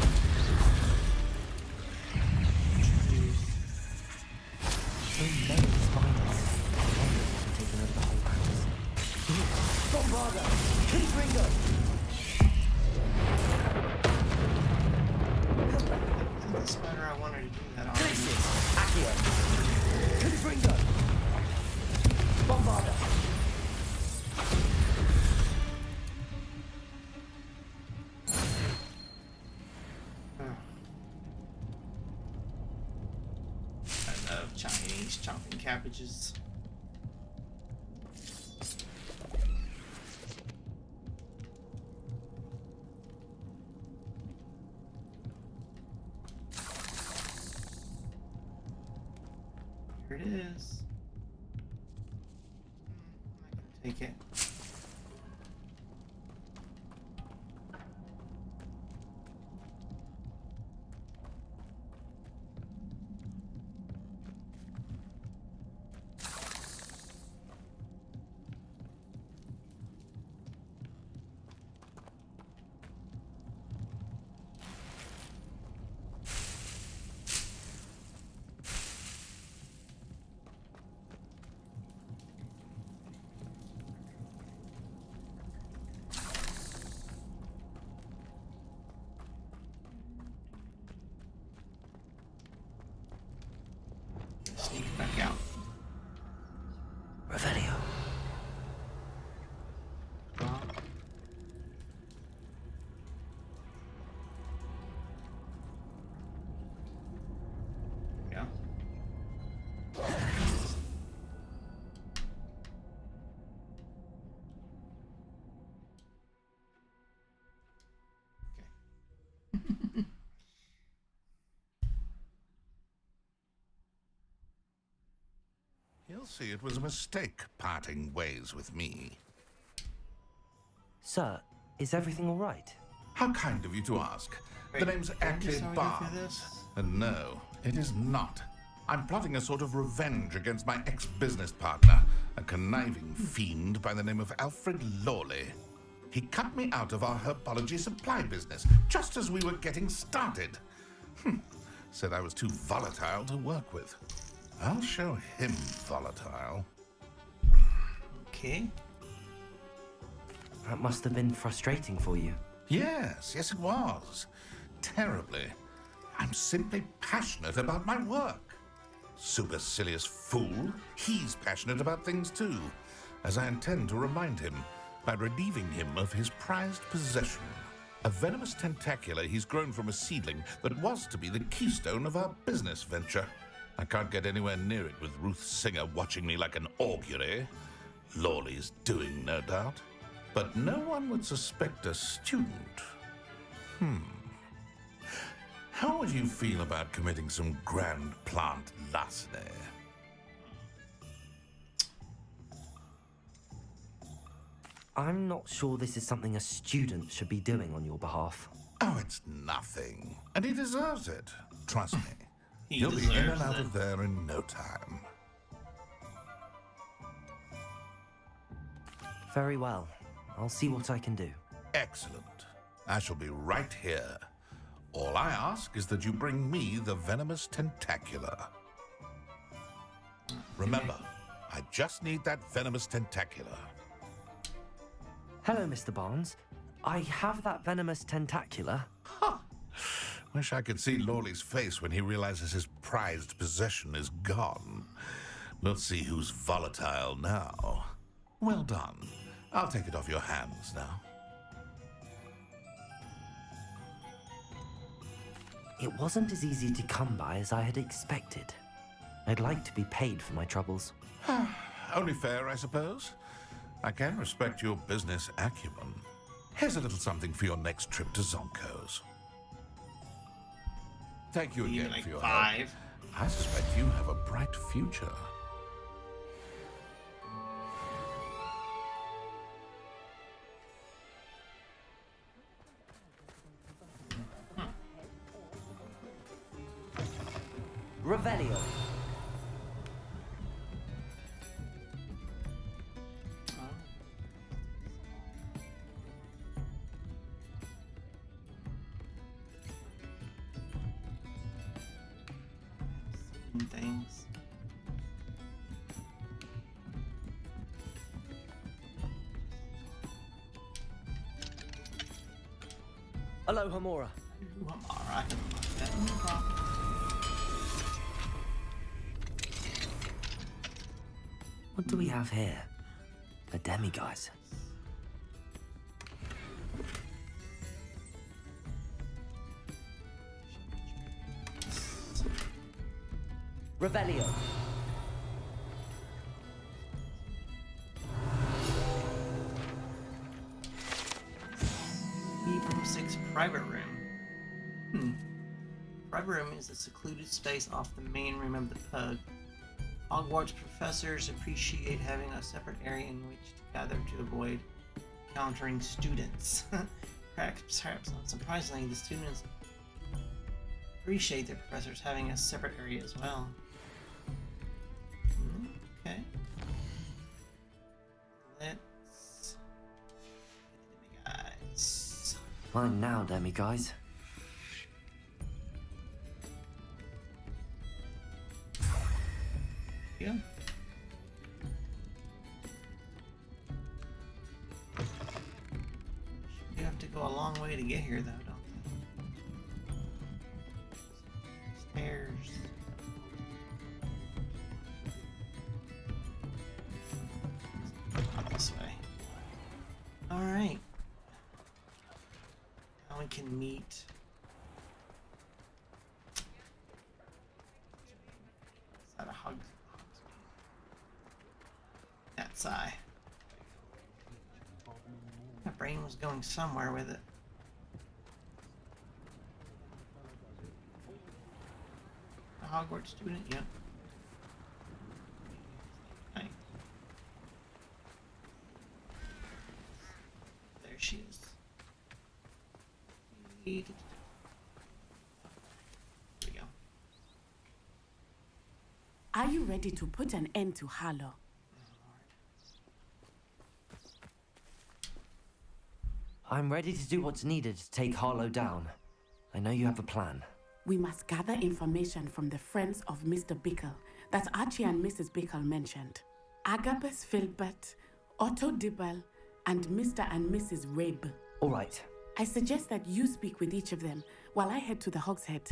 So many spiders. I wonder if they've taken over the whole house. Bombarda! Confringo! The spider I wanted to do that on. Glacius! Accio! Confringo! Bombarda! I love Chinese chopping cabbages. Here it is. I'm not gonna take it. He'll see it was a mistake parting ways with me. Sir, is everything all right? How kind of you to ask. Wait, The name's actually sorry, go through Barnes. this? And no, it is not. I'm plotting a sort of revenge against my ex-business partner, a conniving fiend by the name of Alfred Lawley. He cut me out of our herbology supply business just as we were getting started. Said I was too volatile to work with. I'll show him volatile. Okay. That must have been frustrating for you. Yes, it was. Terribly. I'm simply passionate about my work. Supercilious fool, he's passionate about things too, as I intend to remind him by relieving him of his prized possession. A venomous tentacula he's grown from a seedling that was to be the keystone of our business venture. I can't get anywhere near it with Ruth Singer watching me like an augury. Lawley's doing, no doubt. But no one would suspect a student. How would you feel about committing some grand plant larceny? I'm not sure this is something a student should be doing on your behalf. Oh, it's nothing. And he deserves it. Trust me. He He'll be in deserves and out it. of there in no time. Very well. I'll see what I can do. Excellent. I shall be right here. All I ask is that you bring me the venomous tentacula. Remember, I just need that venomous tentacula. Hello, Mr. Barnes. I have that venomous tentacula. Wish I could see Lawley's face when he realizes his prized possession is gone. We'll see who's volatile now. Well done. I'll take it off your hands now. It wasn't as easy to come by as I had expected. I'd like to be paid for my troubles. Only fair, I suppose. I can respect your business acumen. Here's a little something for your next trip to Zonko's. Thank you You again like for your 5. help. I suspect you have a bright future. Revelio. Things. Hello, Hamora. Alright. No problem. What do we have here? A demiguise. Revelio. B6 private room. Private room is a secluded space off the main room of the pub. Hogwarts professors appreciate having a separate area in which to gather to avoid encountering students. Perhaps unsurprisingly, the students appreciate their professors having a separate area as well. Okay. Let's get the guys. Fine now, demiguise. Yeah. You have to go a long way to get here, though, don't they? Stairs. Not this way. All right. Now we can meet. Is that a hug? That sigh. My brain was going somewhere with it. A Hogwarts student, yep. she is. There we go. Are you ready to put an end to Harlow? I'm ready to do what's needed to take Harlow down. I know you have a plan. We must gather information from the friends of Mr. Bickle that Archie and Mrs. Bickle mentioned. Agabus Filbert, Otto Dibble, and Mr. and Mrs. Rabe. All right. I suggest that you speak with each of them while I head to the Hogshead.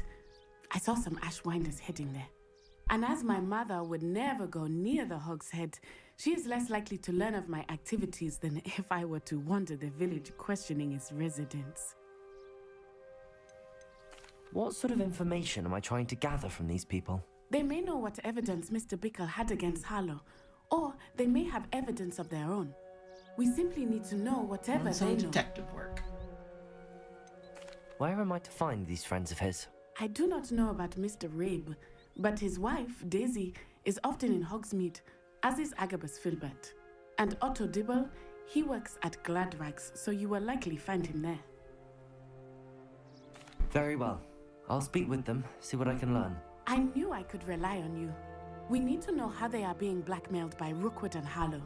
I saw some Ashwinders heading there. And as my mother would never go near the Hogshead, she is less likely to learn of my activities than if I were to wander the village questioning its residents. What sort of information am I trying to gather from these people? They may know what evidence Mr. Bickle had against Harlow, or they may have evidence of their own. We simply need to know whatever Some they know. detective work. Where am I to find these friends of his? I do not know about Mr. Rabe, but his wife, Daisy, is often in Hogsmeade, as is Agabus Filbert. And Otto Dibble, he works at Gladrags, so you will likely find him there. Very well. I'll speak with them, see what I can learn. I knew I could rely on you. We need to know how they are being blackmailed by Rookwood and Harlow.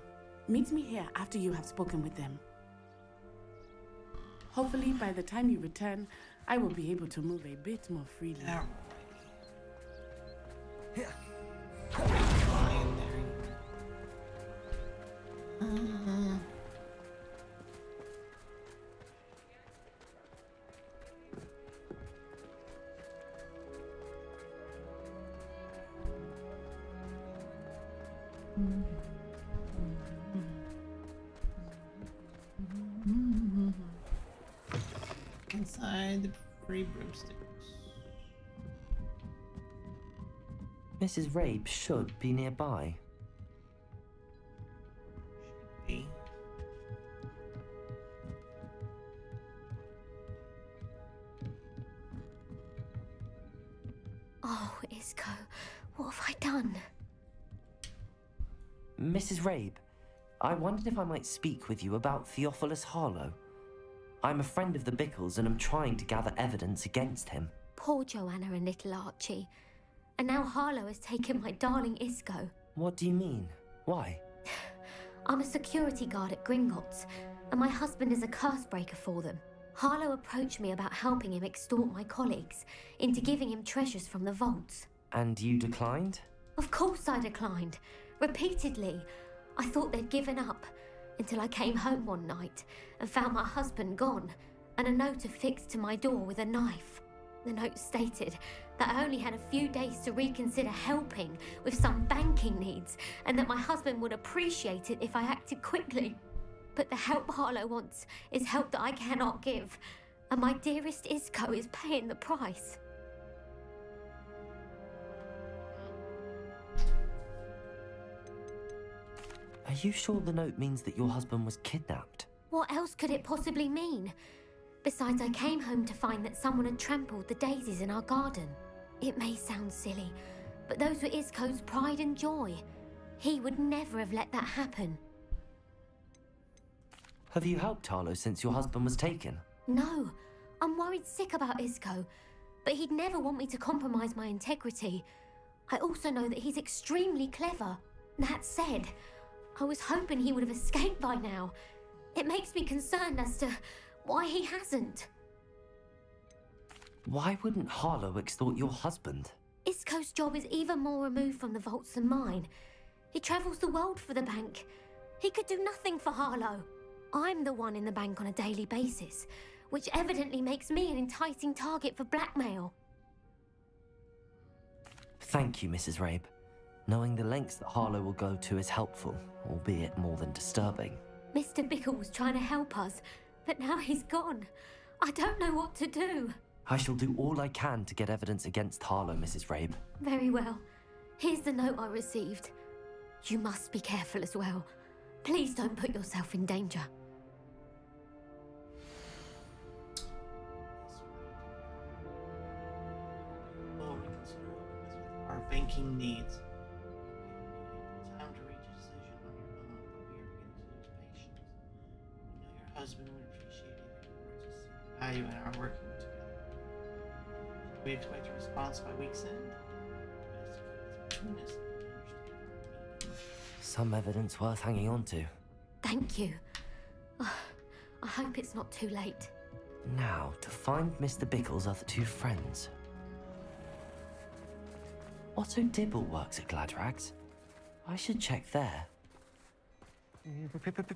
Meet me here after you have spoken with them. Hopefully, by the time you return, I will be able to move a bit more freely. Inside the free broomsticks. Mrs. Rabe should be nearby. Be. Oh, Isco, what have I done? Mrs. Rabe, I wondered if I might speak with you about Theophilus Harlow. I'm a friend of the Bickles and am trying to gather evidence against him. Poor Joanna and little Archie. And now Harlow has taken my darling Isco. What do you mean? Why? I'm a security guard at Gringotts, and my husband is a curse breaker for them. Harlow approached me about helping him extort my colleagues into giving him treasures from the vaults. And you declined? Of course I declined. Repeatedly. I thought they'd given up, until I came home one night and found my husband gone, and a note affixed to my door with a knife. The note stated that I only had a few days to reconsider helping with some banking needs, and that my husband would appreciate it if I acted quickly. But the help Harlow wants is help that I cannot give, and my dearest Isco is paying the price. Are you sure the note means that your husband was kidnapped? What else could it possibly mean? Besides, I came home to find that someone had trampled the daisies in our garden. It may sound silly, but those were Isco's pride and joy. He would never have let that happen. Have you helped Harlow since your husband was taken? No, I'm worried sick about Isco, but he'd never want me to compromise my integrity. I also know that he's extremely clever. That said, I was hoping he would have escaped by now. It makes me concerned as to why he hasn't. Why wouldn't Harlow extort your husband? Isco's job is even more removed from the vaults than mine. He travels the world for the bank. He could do nothing for Harlow. I'm the one in the bank on a daily basis, which evidently makes me an enticing target for blackmail. Thank you, Mrs. Rabe. Knowing the lengths that Harlow will go to is helpful, albeit more than disturbing. Mr. Bickle was trying to help us, but now he's gone. I don't know what to do. I shall do all I can to get evidence against Harlow, Mrs. Rabe. Very well. Here's the note I received. You must be careful as well. Please don't put yourself in danger. We'll reconsider our banking needs. Time to reach a decision on your own, but we are beginning to lose patience. You know your husband would appreciate it if we were to see the value in our working together. Should we expect a response by week's end? Best to keep this between us and understand our meaning. Some evidence worth hanging on to. Thank you. Oh, I hope it's not too late. Now, to find Mr. Bickle's other two friends. Otto Dibble works at Gladrags. I should check there.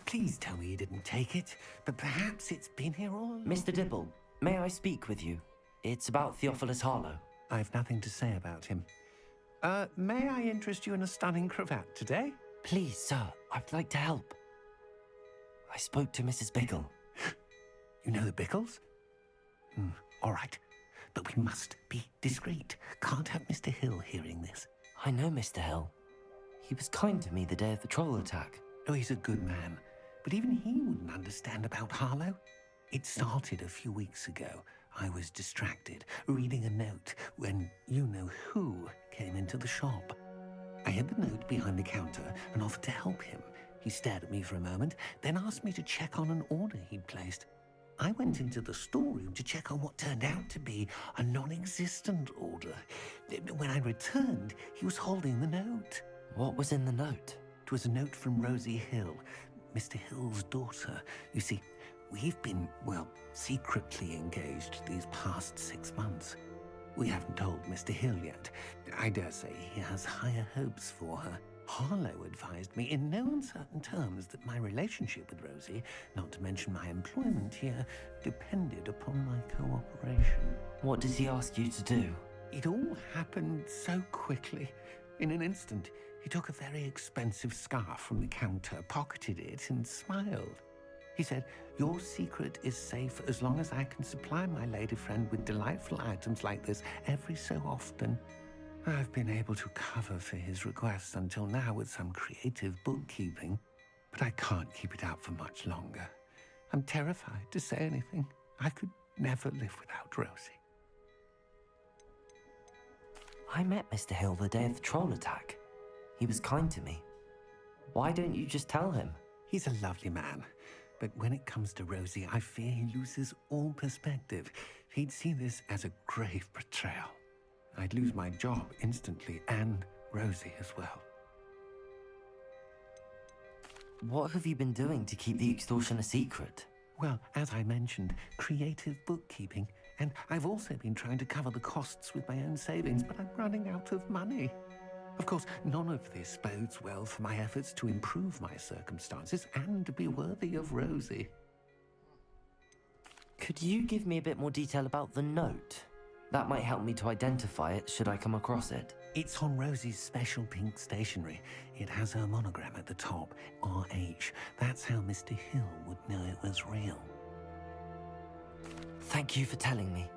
Please tell me you didn't take it, but perhaps it's been here all along. Mr. Dibble, may I speak with you? It's about Theophilus Harlow. I've nothing to say about him. May I interest you in a stunning cravat today? Please, sir, I'd like to help. I spoke to Mrs. Bickle. You know the Bickles? All right, but we must be discreet. Can't have Mr. Hill hearing this. I know Mr. Hill. He was kind to me the day of the troll attack. Oh, he's a good man, but even he wouldn't understand about Harlow. It started a few weeks ago. I was distracted, reading a note, when you-know-who came into the shop. I hid the note behind the counter and offered to help him. He stared at me for a moment, then asked me to check on an order he'd placed. I went into the storeroom to check on what turned out to be a non-existent order. When I returned, he was holding the note. What was in the note? It was a note from Rosie Hill, Mr. Hill's daughter. You see, we've been, well, secretly engaged these past 6 months. We haven't told Mr. Hill yet. I dare say he has higher hopes for her. Harlow advised me in no uncertain terms that my relationship with Rosie, not to mention my employment here, depended upon my cooperation. What did he ask you to do? It all happened so quickly. In an instant, he took a very expensive scarf from the counter, pocketed it, and smiled. He said, "Your secret is safe as long as I can supply my lady friend with delightful items like this every so often." I've been able to cover for his requests until now with some creative bookkeeping, but I can't keep it out for much longer. I'm terrified to say anything. I could never live without Rosie. I met Mr. Hill the day of the troll attack. He was kind to me. Why don't you just tell him? He's a lovely man, but when it comes to Rosie, I fear he loses all perspective. He'd see this as a grave betrayal. I'd lose my job instantly, and Rosie as well. What have you been doing to keep the extortion a secret? Well, as I mentioned, creative bookkeeping. And I've also been trying to cover the costs with my own savings, but I'm running out of money. Of course, none of this bodes well for my efforts to improve my circumstances and to be worthy of Rosie. Could you give me a bit more detail about the note? That might help me to identify it should I come across it. It's on Rosie's special pink stationery. It has her monogram at the top, RH. That's how Mr. Hill would know it was real. Thank you for telling me.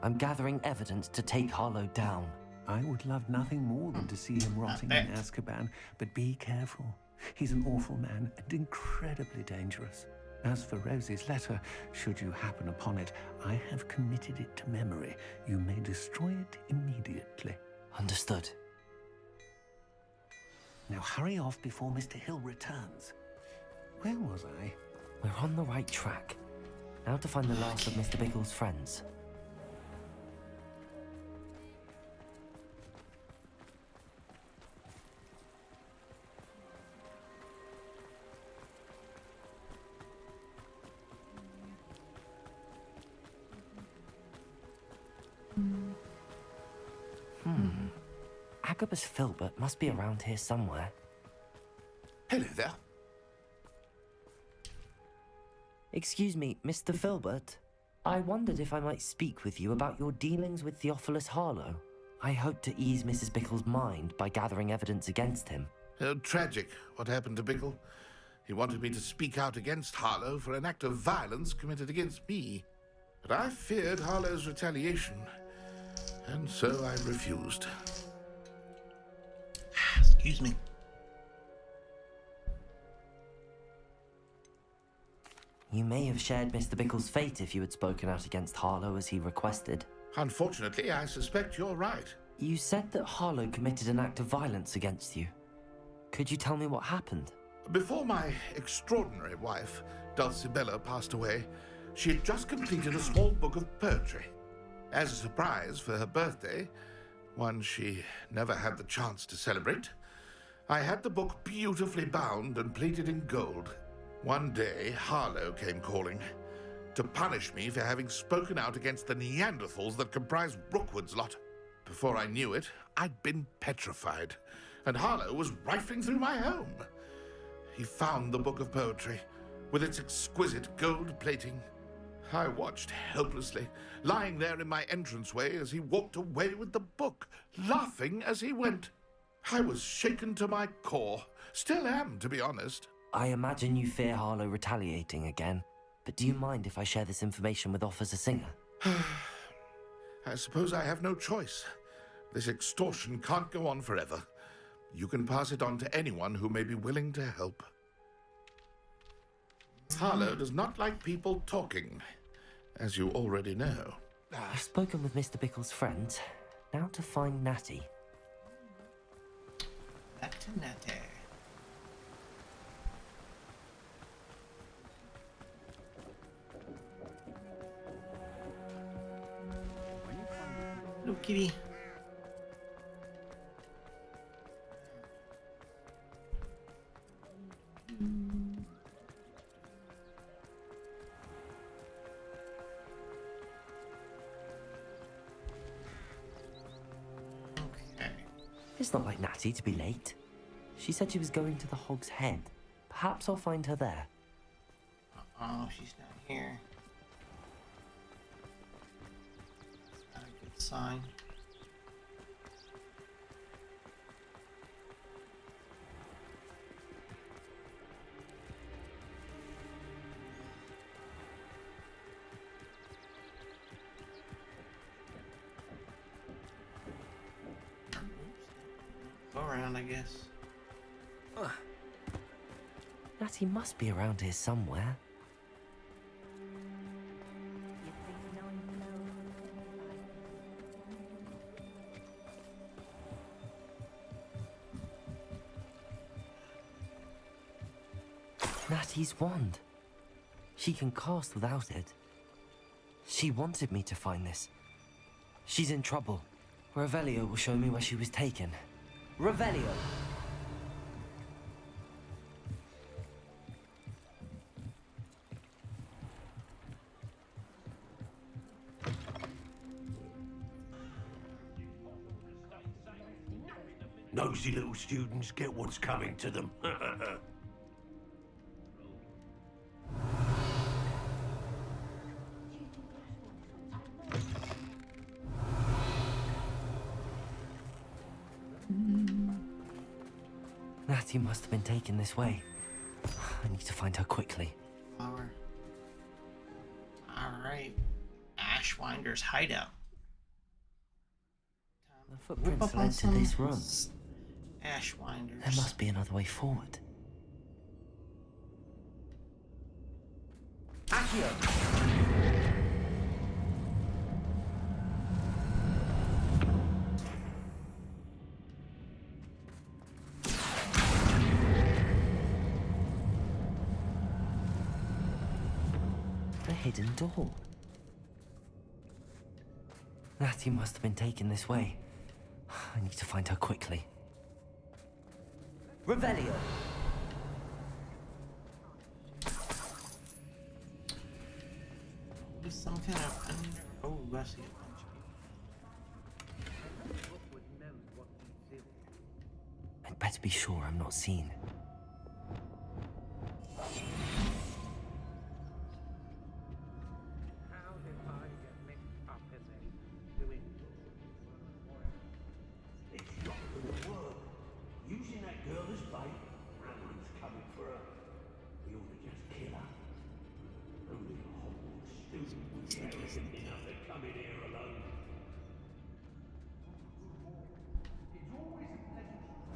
I'm gathering evidence to take Harlow down. I would love nothing more than to see him rotting in Azkaban, but be careful. He's an awful man and incredibly dangerous. As for Rosie's letter, should you happen upon it, I have committed it to memory. You may destroy it immediately. Understood. Now hurry off before Mr. Hill returns. Where was I? We're on the right track. Now to find the last of Mr. Bickle's friends. Agabus Filbert must be around here somewhere. Hello there. Excuse me, Mr. Filbert. I wondered if I might speak with you about your dealings with Theophilus Harlow. I hope to ease Mrs. Bickle's mind by gathering evidence against him. Oh, tragic what happened to Bickle. He wanted me to speak out against Harlow for an act of violence committed against me. But I feared Harlow's retaliation, and so I refused. Excuse me. You may have shared Mr. Bickle's fate if you had spoken out against Harlow as he requested. Unfortunately, I suspect you're right. You said that Harlow committed an act of violence against you. Could you tell me what happened? Before my extraordinary wife, Dulcibella, passed away, she had just completed a small book of poetry. As a surprise for her birthday, one she never had the chance to celebrate, I had the book beautifully bound and plated in gold. One day, Harlow came calling to punish me for having spoken out against the Neanderthals that comprised Rookwood's lot. Before I knew it, I'd been petrified, and Harlow was rifling through my home. He found the book of poetry, with its exquisite gold plating. I watched helplessly, lying there in my entranceway as he walked away with the book, laughing as he went. I was shaken to my core. Still am, to be honest. I imagine you fear Harlow retaliating again, but do you mind if I share this information with Officer Singer? I suppose I have no choice. This extortion can't go on forever. You can pass it on to anyone who may be willing to help. Harlow does not like people talking, as you already know. I've spoken with Mr. Bickle's friends. Now to find Natty. Back to Natty. Hello, kitty. It's not like Natty to be late. She said she was going to the Hog's Head. Perhaps I'll find her there. Oh, she's not here. Not a good sign. Go around, I guess. Natty must be around here somewhere. Natty's wand. She can cast without it. She wanted me to find this. She's in trouble. Revelio will show me where she was taken. Revelio! Nosy little students get what's coming to them. Natty must have been taken this way. I need to find her quickly. Alright. Ashwinder's hideout. The footprints led to this room. Ashwinders. There must be another way forward. Accio! A hidden door. Natty must have been taken this way. I need to find her quickly. Revelio! There's some kind of under... Oh, I see a bunch of... I'd better be sure I'm not seen.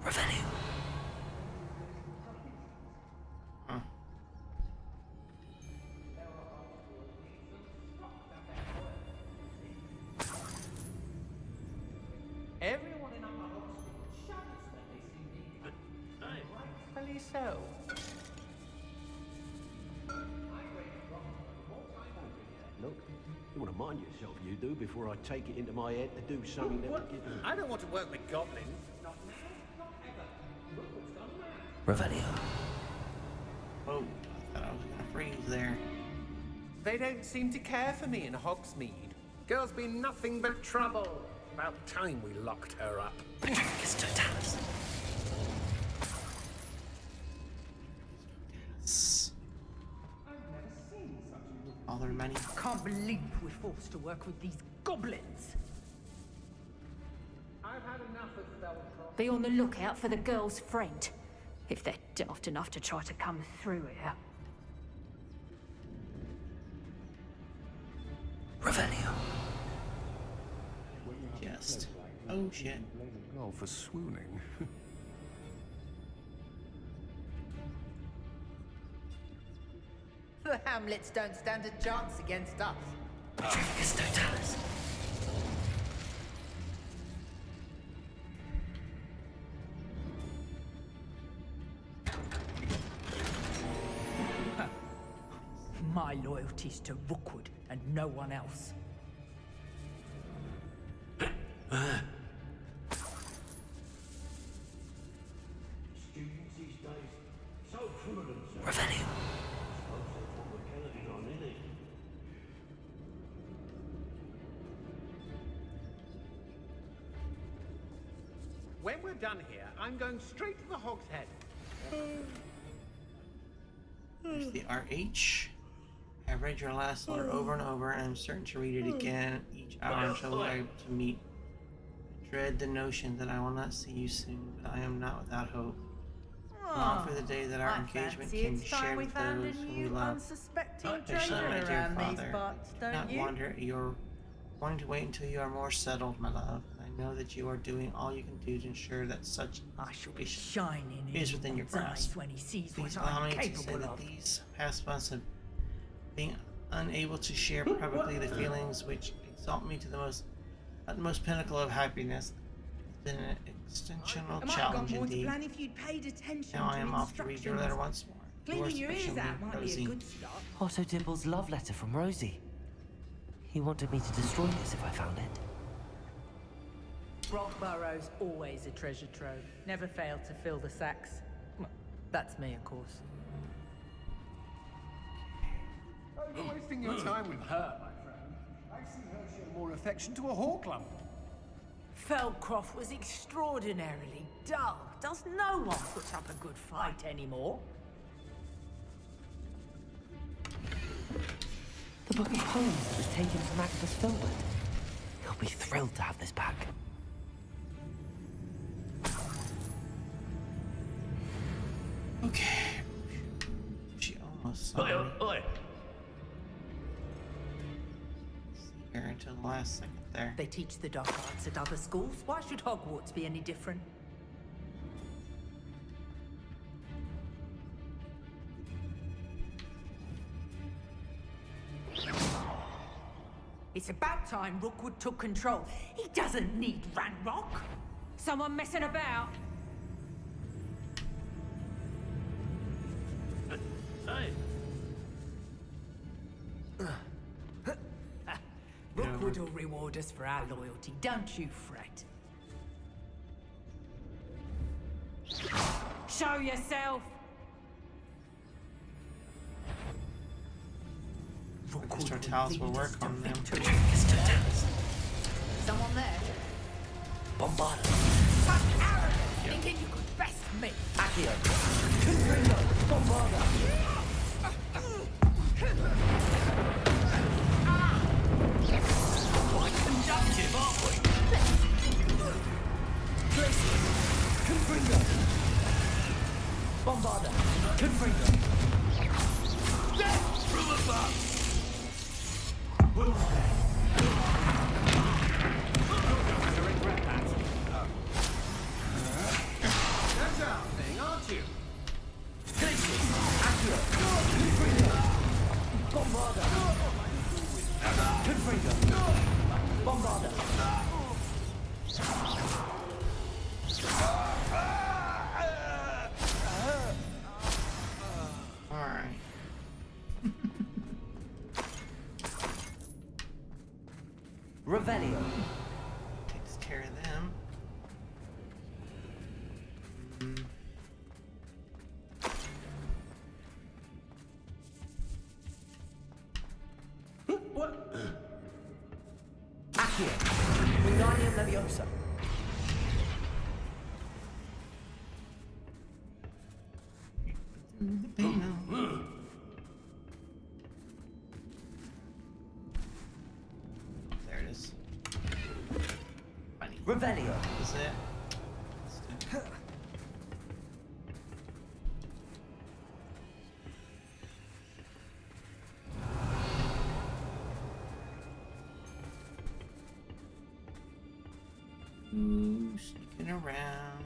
Revelio. well. Look, you want to mind yourself, you do, before I take it into my head to do something that would give you... I don't want to work with goblins. Revelio. Oh, I thought I was gonna freeze there. They don't seem to care for me in Hogsmeade. Girl's been nothing but trouble. About time we locked her up. Patricus Totalis. All their money. I can't believe we're forced to work with these goblins. I've had enough of Velcro. Be on the lookout for the girl's friend, if they're daft enough to try to come through here. Revelio. Just. Oh shit. Oh, for swooning. The Hamlets don't stand a chance against us. Patricus Totalis. My loyalty's to Rookwood and no one else. Students these days, so full of themselves. Revelio. When we're done here, I'm going straight to the Hog's Head. There's the RH. I've read your last letter over and over, and I'm certain to read it again each hour until I to meet. I dread the notion that I will not see you soon, but I am not without hope. Long for the day that our engagement can be shared with those whom we love. Especially my dear father. I do not wonder you're wanting to wait until you are more settled, my love. And I know that you are doing all you can do to ensure that such I shall be shining is within your grasp. when he sees Please what allow I'm me to say capable that of. these past months of being unable to share publicly the feelings which exalt me to the utmost pinnacle of happiness has been an extensional challenge indeed. If you'd paid attention Now I am off to read your letter once more. Cleaning your ears Yours out might be a Rosie. good start. Otto Dibble's love letter from Rosie. He wanted me to destroy this if I found it. Rockburrow's always a treasure trove. Never failed to fill the sacks. Well, that's me, of course. Oh, you're wasting your time with her, my friend. I've seen her show more affection to a Hawklump. Feldcroft was extraordinarily dull. Does no one put up a good fight anymore? The book of poems that was taken from Agabus Filbert. He'll be thrilled to have this back. Okay. She almost saw me. Oi. See her until the last second there. They teach the dark arts at other schools. Why should Hogwarts be any different? It's about time Rookwood took control. He doesn't need Ranrock. Someone messing about. Hey. Rookwood will reward us for our loyalty, don't you fret. Show yourself! Mr. Talis will work on them. Someone there? Bombarda. Fuck arrogant! Thinking you could best me! Accio. Confringo. Bombarda. Quite conductive, aren't we? Glacier. Confringo. Bombarda. Confringo. From above. That's our thing, aren't you? Glacier. Accio. Confringo. Bombarda. Confringo. Bombarda. Revelio. Takes care of them. What? Accio. Wingardium Leviosa. There it is. Funny. Revelio. Is it? Ooh, sneaking around.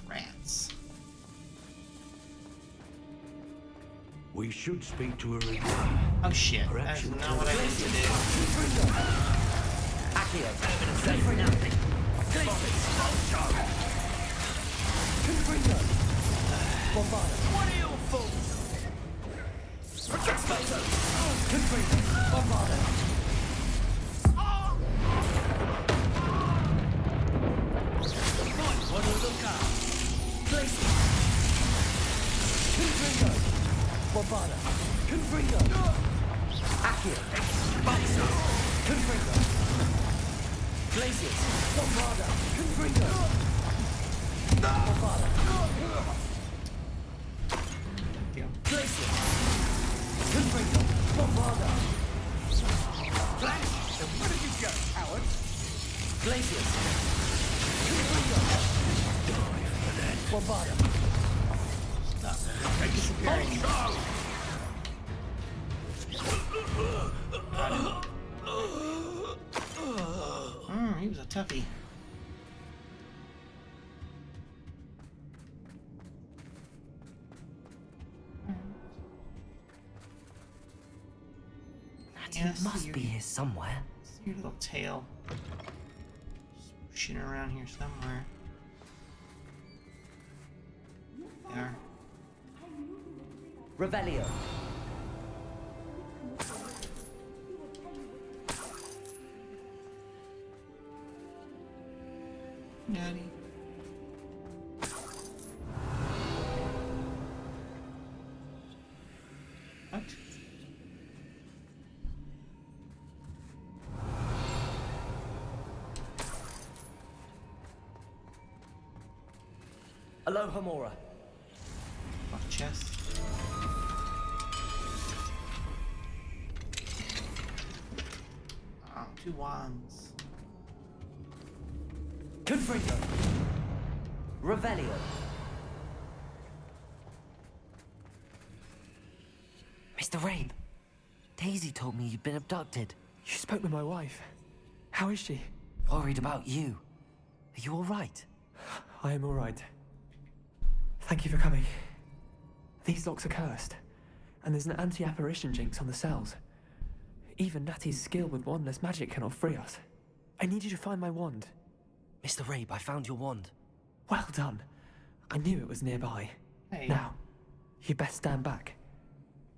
Rats. We should speak to her again. Oh shit, that's not what I meant to do. Accio. Good for nothing. Confringo. Bombarda. What are you fools? Exposo. Confringo. Bombarda. What a look out. Glacier. Confringo. Bombarda. Confringo. Accio. Exposo. Confringo. Glaciers. Bombarda. Confringo. Bombarda. Glaciers. Confringo. Bombarda. Flash. So where did you go, coward? Glaciers. Confringo. Bombarda. Disappearing. He was a toughie. He must be here somewhere. See your little tail. Swooshing around here somewhere. There. Revelio. Daddy. What? Aloha Mora. What chest? Oh, 2 wands. Confringo. Revelio. Mr. Rabe, Daisy told me you'd been abducted. You spoke with my wife. How is she? Worried about you. Are you all right? I am all right. Thank you for coming. These locks are cursed, and there's an anti-apparition jinx on the cells. Even Natty's skill with wandless magic cannot free us. I need you to find my wand. Mr. Rabe, I found your wand. Well done. I knew it was nearby. Hey. Now, you best stand back.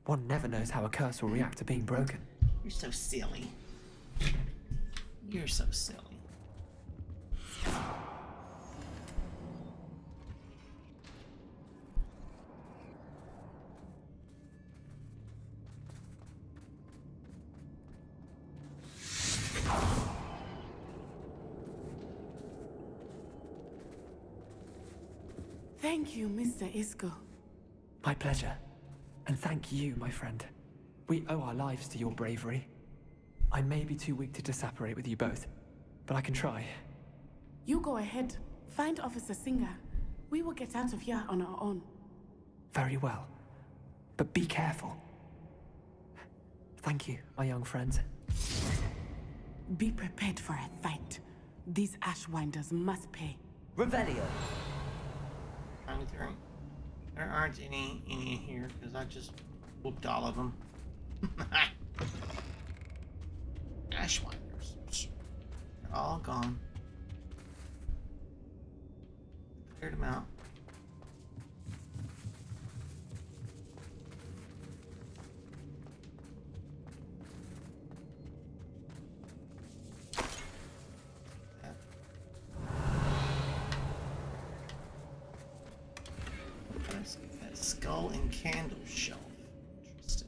One never knows how a curse will react to being broken. You're so silly. You're so silly. Thank you, Mr. Isco. My pleasure. And thank you, my friend. We owe our lives to your bravery. I may be too weak to disapparate with you both, but I can try. You go ahead. Find Officer Singer. We will get out of here on our own. Very well. But be careful. Thank you, my young friends. Be prepared for a fight. These Ashwinders must pay. Revelio. There aren't any here because I just whooped all of them. Ashwinders. They're all gone. Cleared them out. skull and candle shelf. Interesting.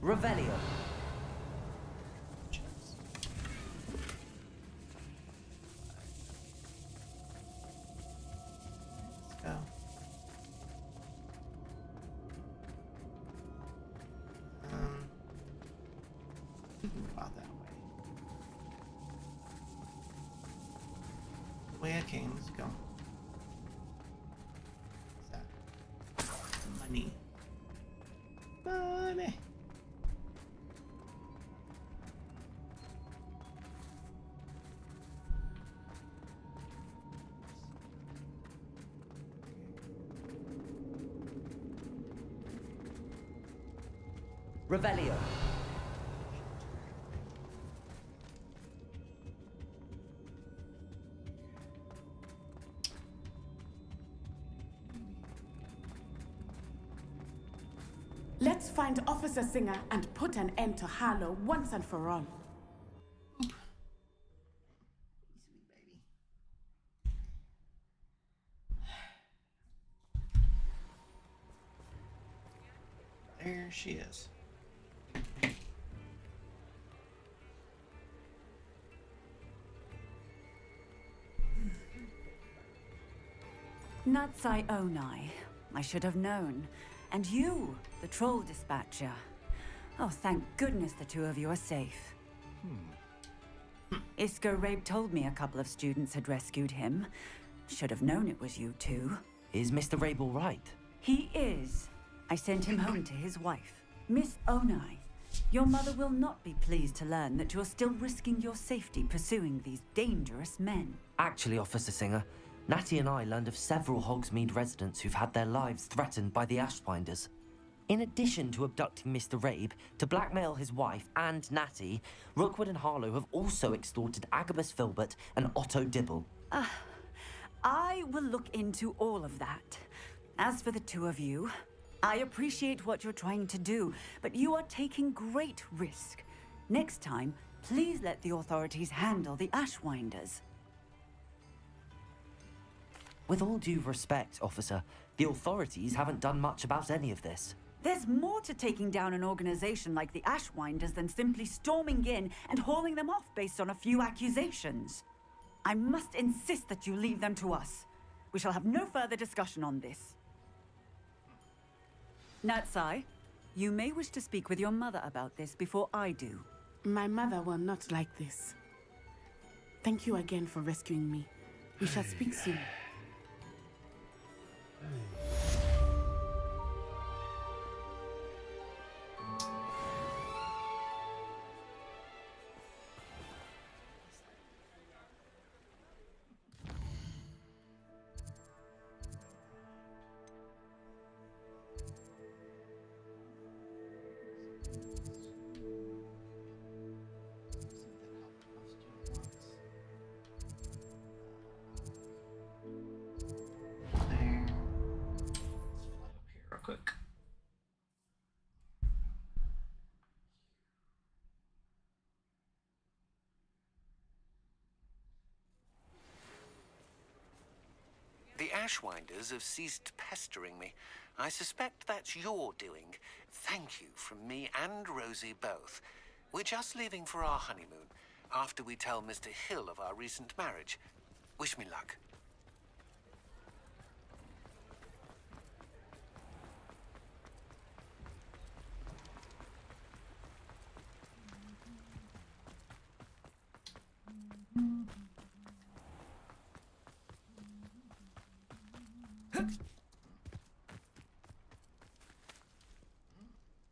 Revelio. Let's go. We can go out that way. The way I came, let's go. What's that? Money. Money. Revelio. Let's find Officer Singer and put an end to Harlow once and for all. There she is. Natsai Onai. I should have known. And you, the troll dispatcher. Oh, thank goodness the two of you are safe. Isco Rabe told me a couple of students had rescued him. Should have known it was you two. Is Mr. Rabe all right? He is. I sent him home to his wife. Miss Onai, your mother will not be pleased to learn that you're still risking your safety pursuing these dangerous men. Actually, Officer Singer, Natty and I learned of several Hogsmeade residents who've had their lives threatened by the Ashwinders. In addition to abducting Mr. Rabe, to blackmail his wife and Natty, Rookwood and Harlow have also extorted Agabus Filbert and Otto Dibble. I will look into all of that. As for the two of you, I appreciate what you're trying to do, but you are taking great risk. Next time, please let the authorities handle the Ashwinders. With all due respect, officer, the authorities haven't done much about any of this. There's more to taking down an organization like the Ashwinders than simply storming in and hauling them off based on a few accusations. I must insist that you leave them to us. We shall have no further discussion on this. Natsai, you may wish to speak with your mother about this before I do. My mother will not like this. Thank you again for rescuing me. We shall speak soon. Quick. The Ashwinders have ceased pestering me. I suspect that's your doing. Thank you from me and Rosie both. We're just leaving for our honeymoon after we tell Mr. Hill of our recent marriage. Wish me luck.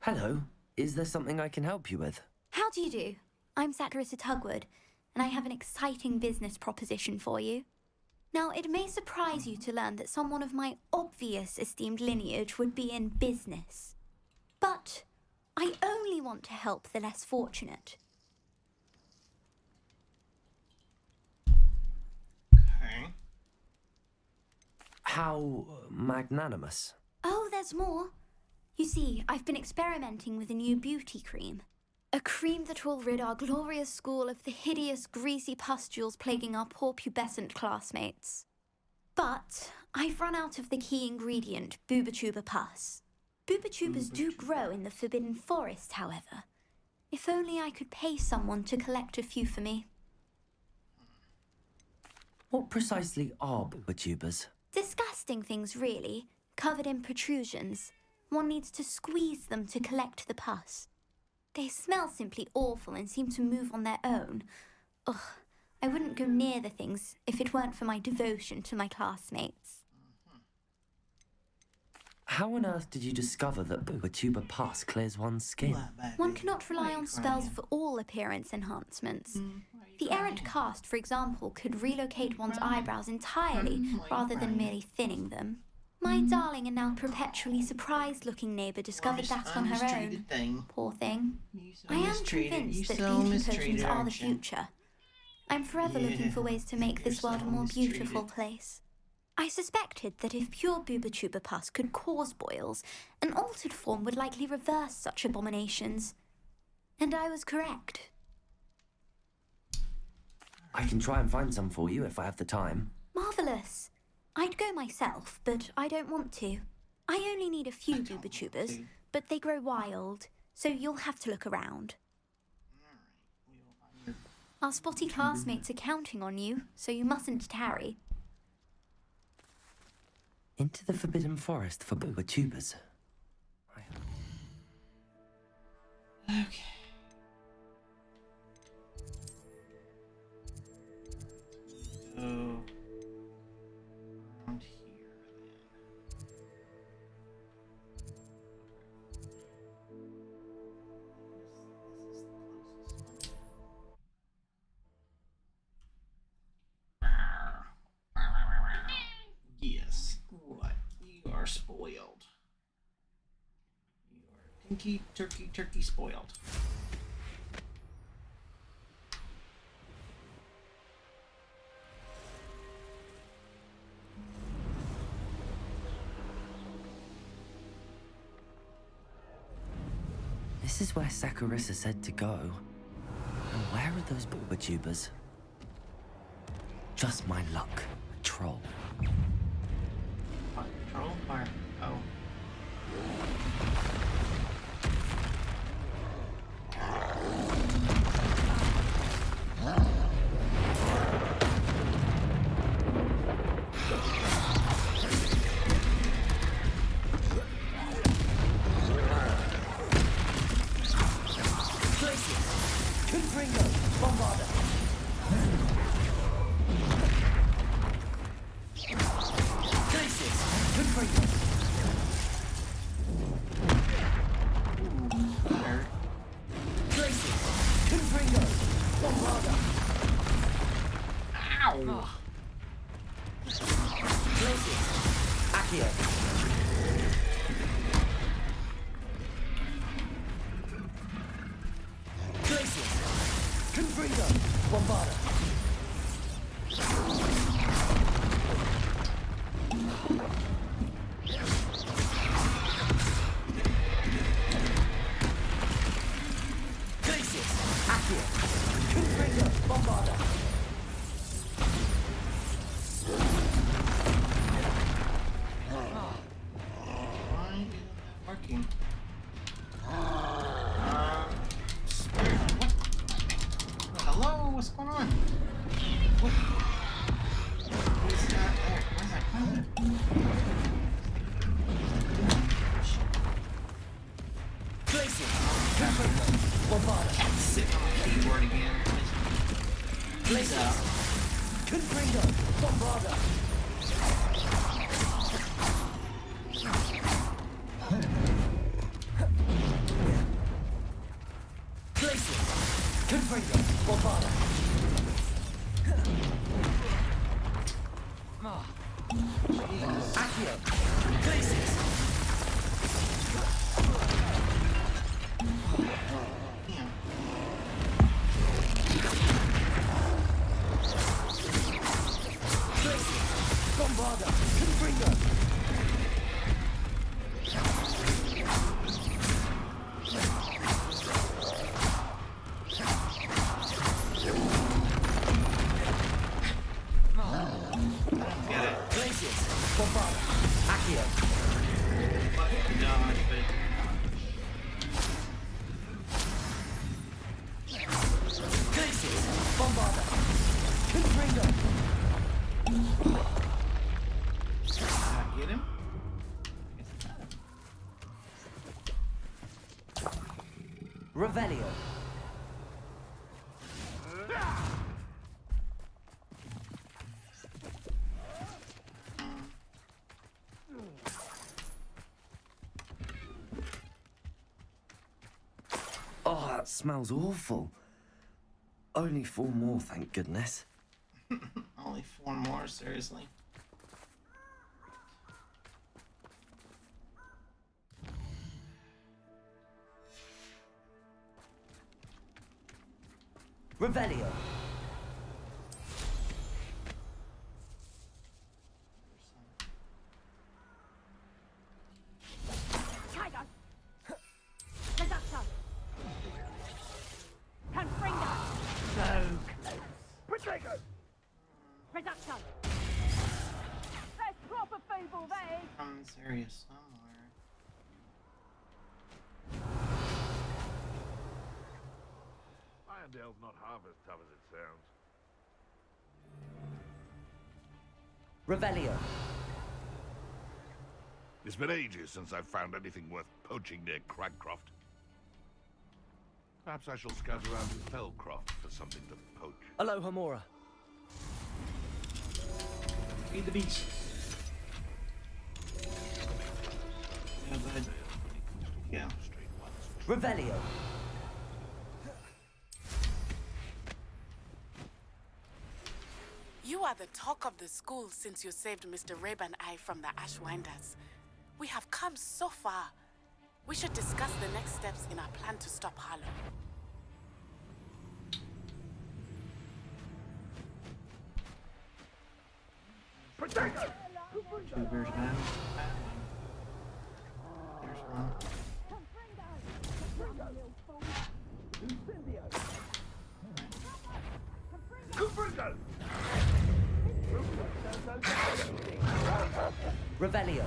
Hello, is there something I can help you with? How do you do? I'm Satirissa Tugwood, and I have an exciting business proposition for you. Now, it may surprise you to learn that someone of my obvious esteemed lineage would be in business. But I only want to help the less fortunate. Okay. How magnanimous. Oh, there's more. You see, I've been experimenting with a new beauty cream. A cream that will rid our glorious school of the hideous, greasy pustules plaguing our poor pubescent classmates. But I've run out of the key ingredient, Booba pus. Booba do grow in the Forbidden Forest, however. If only I could pay someone to collect a few for me. What precisely are booba? Disgusting things, really, covered in protrusions. One needs to squeeze them to collect the pus. They smell simply awful and seem to move on their own. Ugh, I wouldn't go near the things if it weren't for my devotion to my classmates. How on earth did you discover that booba pus clears one's skin? One cannot rely on spells for all appearance enhancements. The errant cast, for example, could relocate one's eyebrows entirely rather than merely thinning them. My darling and now perpetually surprised-looking neighbour discovered that on her own. Poor thing. I am convinced that beauty potions are the future. I'm forever looking for ways to make this world a more beautiful place. I suspected that if pure Booba pus could cause boils, an altered form would likely reverse such abominations. And I was correct. I can try and find some for you if I have the time. Marvellous. I'd go myself, but I don't want to. I only need a few Booba but they grow wild, so you'll have to look around. Our spotty classmates are counting on you, so you mustn't tarry. Into the Forbidden Forest for booba. Okay. So around here then. Yes. What? You are spoiled. You are pinky turkey spoiled. This is where Saccharissa said to go. And where are those booba? Just my luck. A troll. Troll? Or, oh. What's going on? What is that? Where's that coming? Sit on the keyboard again. Please out. Confringo, Bombarda. Places. Confringo, Bombarda. Accio. Places. Bombarda, Confringo. Get it. Revelio. Oh, that smells awful. Only 4 more, thank goodness. Only 4 more, seriously. Revelio. Tiger! Reducto! Confringo! So close. Protego! Reducto! There's proper feeble there! From this area somewhere. Irondale's not half as tough as it sounds. Revelio. It's been ages since I've found anything worth poaching near Cragcroft. Perhaps I shall scout around Fellcroft for something to poach. Hello, Hamora. Feed the beast. Yeah, bud. Yeah. Revelio. You are the talk of the school since you saved Mr. Rabe and I from the Ashwinders. We have come so far. We should discuss the next steps in our plan to stop Harlow. Protect us! 2 bears down. There's one. Revelio.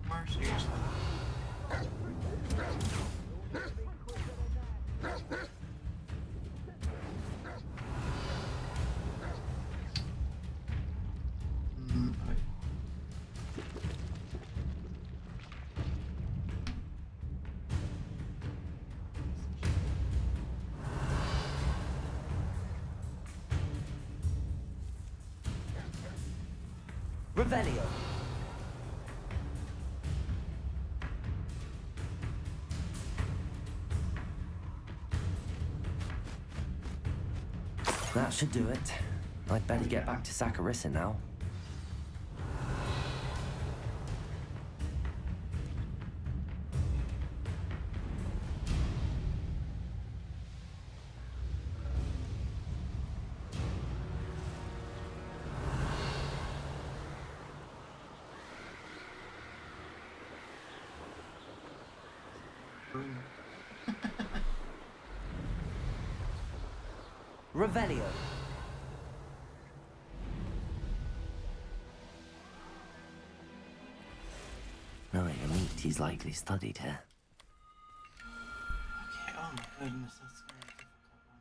More seriously. Revelio. That should do it. I'd better get back to Saccharissa now. Revelio. Knowing a meat, he's likely studied here. Okay, oh my goodness, that's gonna be a difficult one.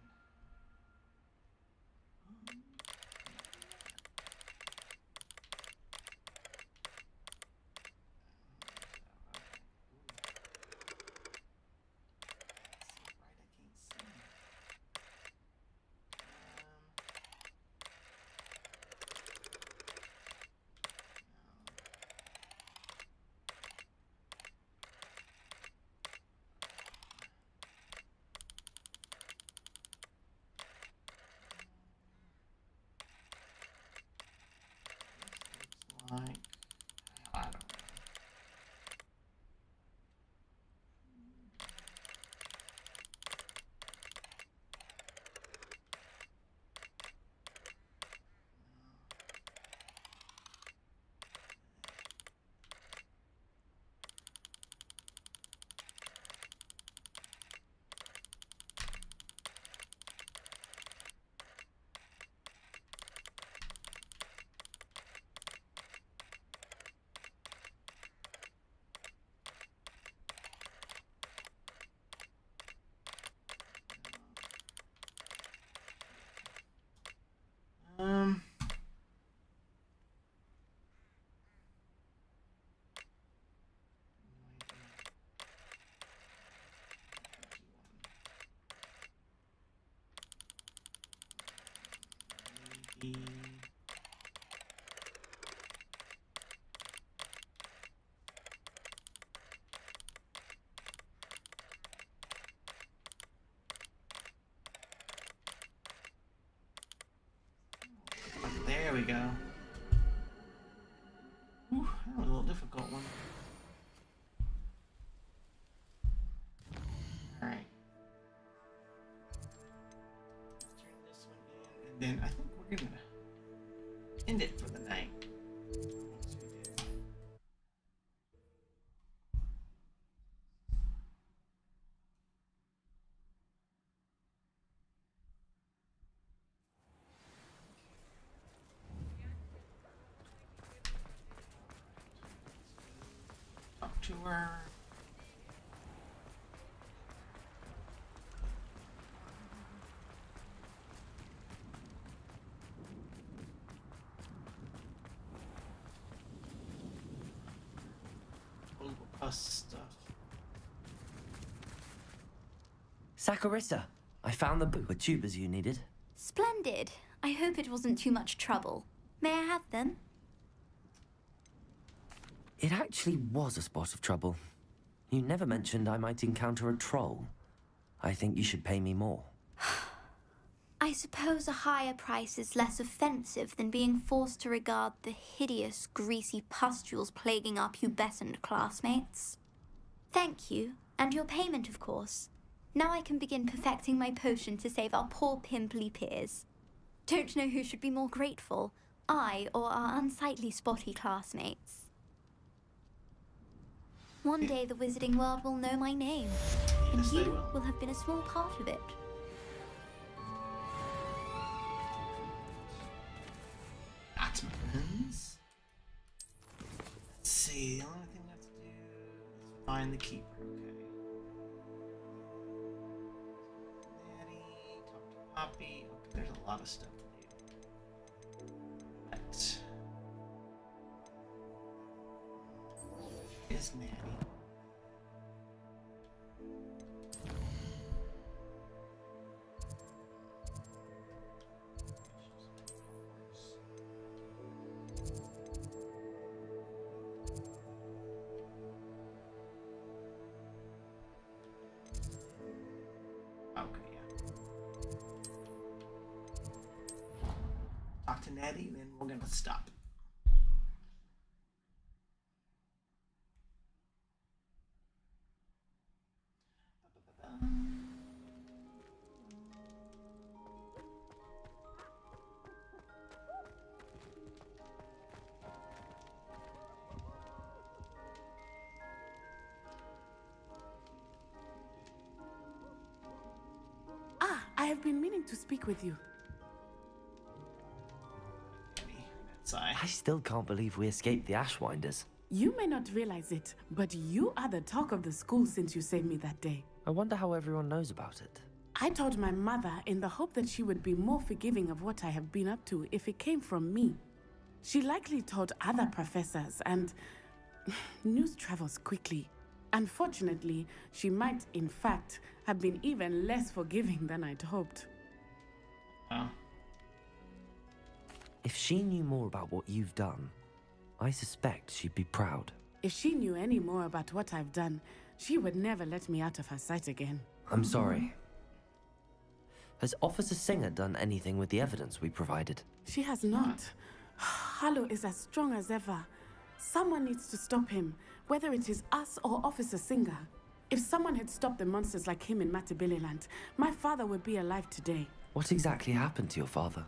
Like, I don't know. There we go. Ooh, that was a little difficult one. Alright. Turn this one in, and then I think we're gonna end it for the night. Once we do. Talk to her. Stuff. Saccharissa, I found the book with tubers you needed. Splendid. I hope it wasn't too much trouble. May I have them? It actually was a spot of trouble. You never mentioned I might encounter a troll. I think you should pay me more. I suppose a higher price is less offensive than being forced to regard the hideous, greasy pustules plaguing our pubescent classmates. Thank you, and your payment, of course. Now I can begin perfecting my potion to save our poor pimply peers. Don't know who should be more grateful, I or our unsightly spotty classmates. One day the wizarding world will know my name, and you will have been a small part of it. Atmans. Let's see, the only thing we have to do is find the keeper, okay. Natty, talk to Poppy. Okay, there's a lot of stuff to do. Right. Is Natty. Talk to Natty, then we're gonna stop. Ah, I have been meaning to speak with you. I still can't believe we escaped the Ashwinders. You may not realize it, but you are the talk of the school since you saved me that day. I wonder how everyone knows about it. I told my mother in the hope that she would be more forgiving of what I have been up to if it came from me. She likely told other professors, and news travels quickly. Unfortunately, she might, in fact, have been even less forgiving than I'd hoped. Oh. If she knew more about what you've done, I suspect she'd be proud. If she knew any more about what I've done, she would never let me out of her sight again. I'm sorry. Has Officer Singer done anything with the evidence we provided? She has not. Harlow is as strong as ever. Someone needs to stop him, whether it is us or Officer Singer. If someone had stopped the monsters like him in Matabeleland, my father would be alive today. What exactly happened to your father?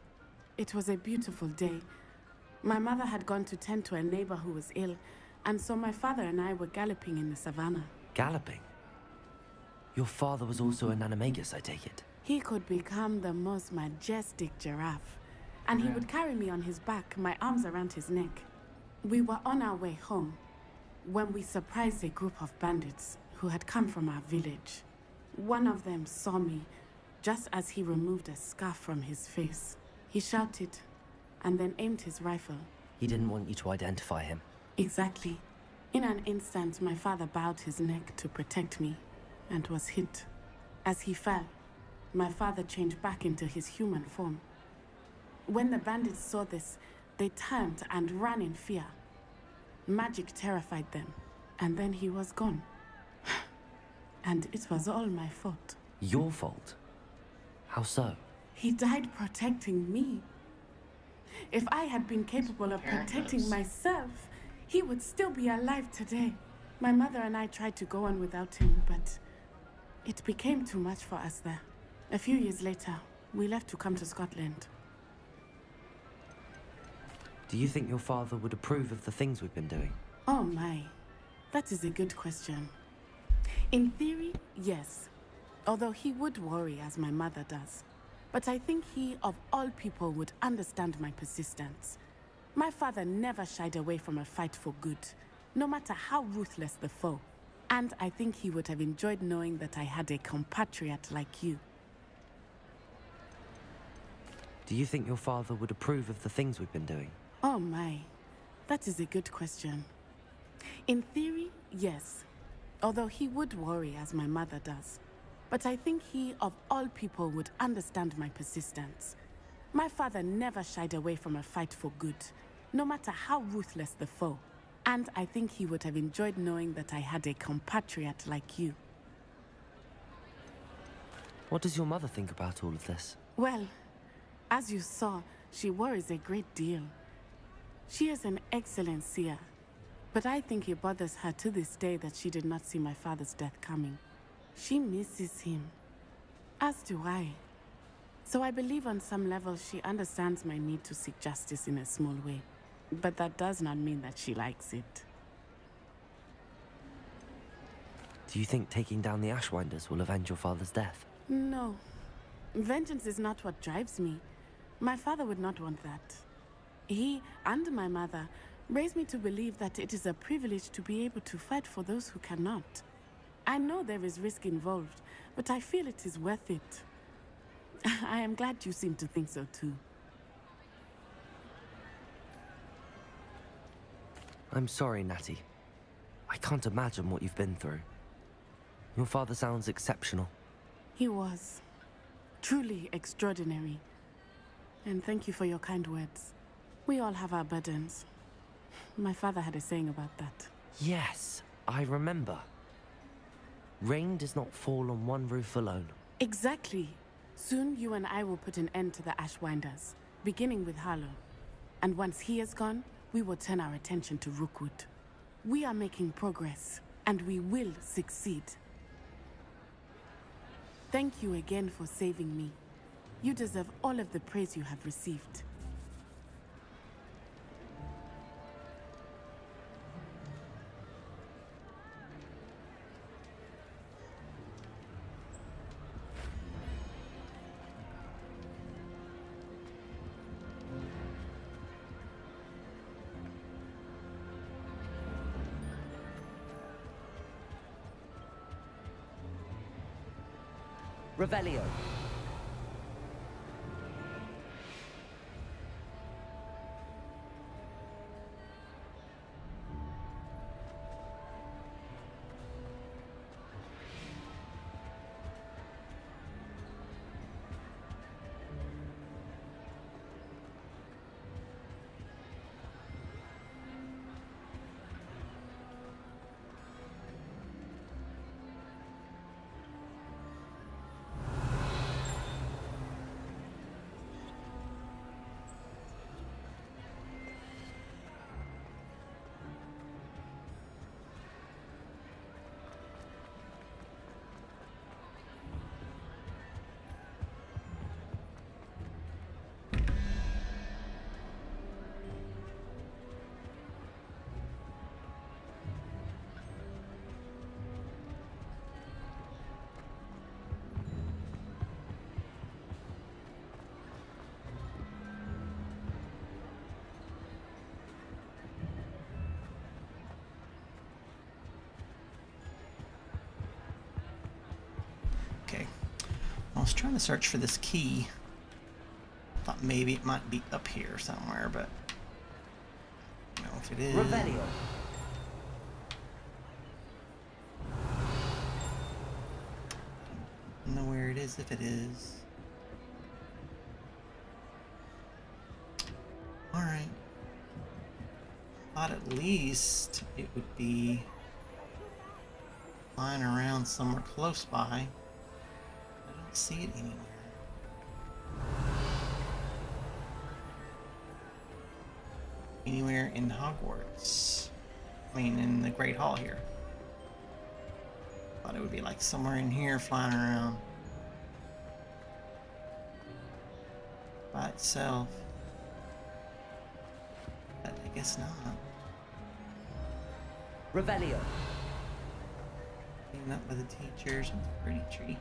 It was a beautiful day. My mother had gone to tend to a neighbor who was ill, and so my father and I were galloping in the savannah. Galloping? Your father was also an animagus, I take it? He could become the most majestic giraffe, and he would carry me on his back, my arms around his neck. We were on our way home when we surprised a group of bandits who had come from our village. One of them saw me just as he removed a scarf from his face. He shouted and then aimed his rifle. He didn't want you to identify him. Exactly. In an instant, my father bowed his neck to protect me and was hit. As he fell, my father changed back into his human form. When the bandits saw this, they turned and ran in fear. Magic terrified them, and then he was gone. And it was all my fault. Your fault? How so? He died protecting me. If I had been capable of protecting myself, he would still be alive today. My mother and I tried to go on without him, but it became too much for us there. A few years later, we left to come to Scotland. Do you think your father would approve of the things we've been doing? Oh my, that is a good question. In theory, yes. Although he would worry as my mother does. But I think he, of all people, would understand my persistence. My father never shied away from a fight for good, no matter how ruthless the foe. And I think he would have enjoyed knowing that I had a compatriot like you. Do you think your father would approve of the things we've been doing? Oh my, that is a good question. In theory, yes. Although he would worry as my mother does. But I think he, of all people, would understand my persistence. My father never shied away from a fight for good, no matter how ruthless the foe. And I think he would have enjoyed knowing that I had a compatriot like you. What does your mother think about all of this? Well, as you saw, she worries a great deal. She is an excellent seer, but I think it bothers her to this day that she did not see my father's death coming. She misses him, as do I. So I believe on some level she understands my need to seek justice in a small way. But that does not mean that she likes it. Do you think taking down the Ashwinders will avenge your father's death? No. Vengeance is not what drives me. My father would not want that. He and my mother raised me to believe that it is a privilege to be able to fight for those who cannot. I know there is risk involved, but I feel it is worth it. I am glad you seem to think so too. I'm sorry, Natty. I can't imagine what you've been through. Your father sounds exceptional. He was. Truly extraordinary. And thank you for your kind words. We all have our burdens. My father had a saying about that. Yes, I remember. Rain does not fall on one roof alone. Exactly. Soon you and I will put an end to the Ashwinders, beginning with Harlow. And once he is gone, we will turn our attention to Rookwood. We are making progress, and we will succeed. Thank you again for saving me. You deserve all of the praise you have received. Revelio. Okay. I was trying to search for this key. Thought maybe it might be up here somewhere, but I don't know if it is. Revelio. I don't know where it is if it is. Alright. Thought at least it would be flying around somewhere close by. I don't see it anywhere. Anywhere in Hogwarts. I mean, in the Great Hall here. Thought it would be like somewhere in here flying around by itself. But I guess not. Revelio. Cleaning up with the teachers. It's a pretty tree.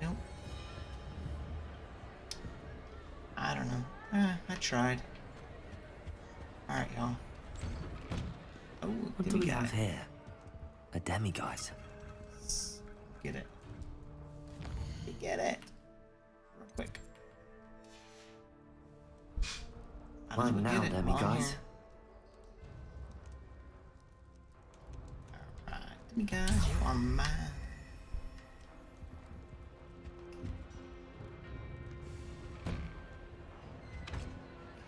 Nope. I don't know. I tried. Alright, y'all. Oh, What do we have here? A demiguise. Get it. Get it. Real quick. Mine now, demiguise. Alright, demiguise, you are mine.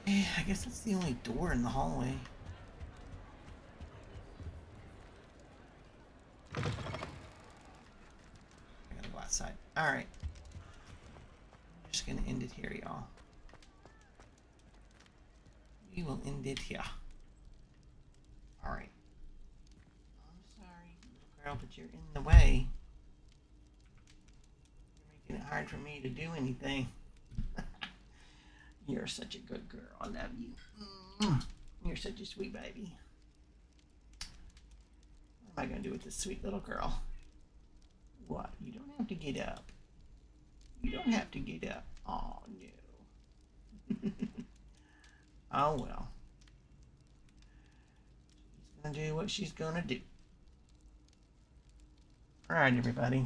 I guess that's the only door in the hallway. I gotta go outside. Alright. I'm just gonna end it here, y'all. We will end it here. Alright. I'm sorry, little girl, but you're in the way. You're making it hard for me to do anything. You're such a good girl. I love you. You're such a sweet baby. What am I going to do with this sweet little girl? What? You don't have to get up. You don't have to get up. Oh, no. Oh, well. She's going to do what she's going to do. All right, everybody.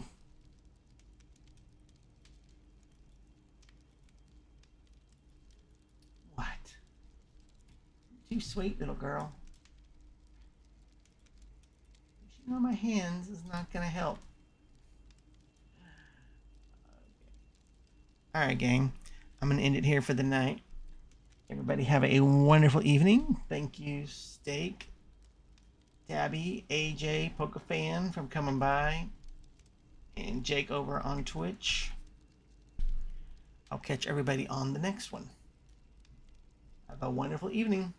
Too sweet, little girl. Pushing on my hands is not going to help. Okay. Alright, gang. I'm going to end it here for the night. Everybody have a wonderful evening. Thank you, Steak, Tabby, AJ, Pokefan from coming by, and Jake over on Twitch. I'll catch everybody on the next one. Have a wonderful evening.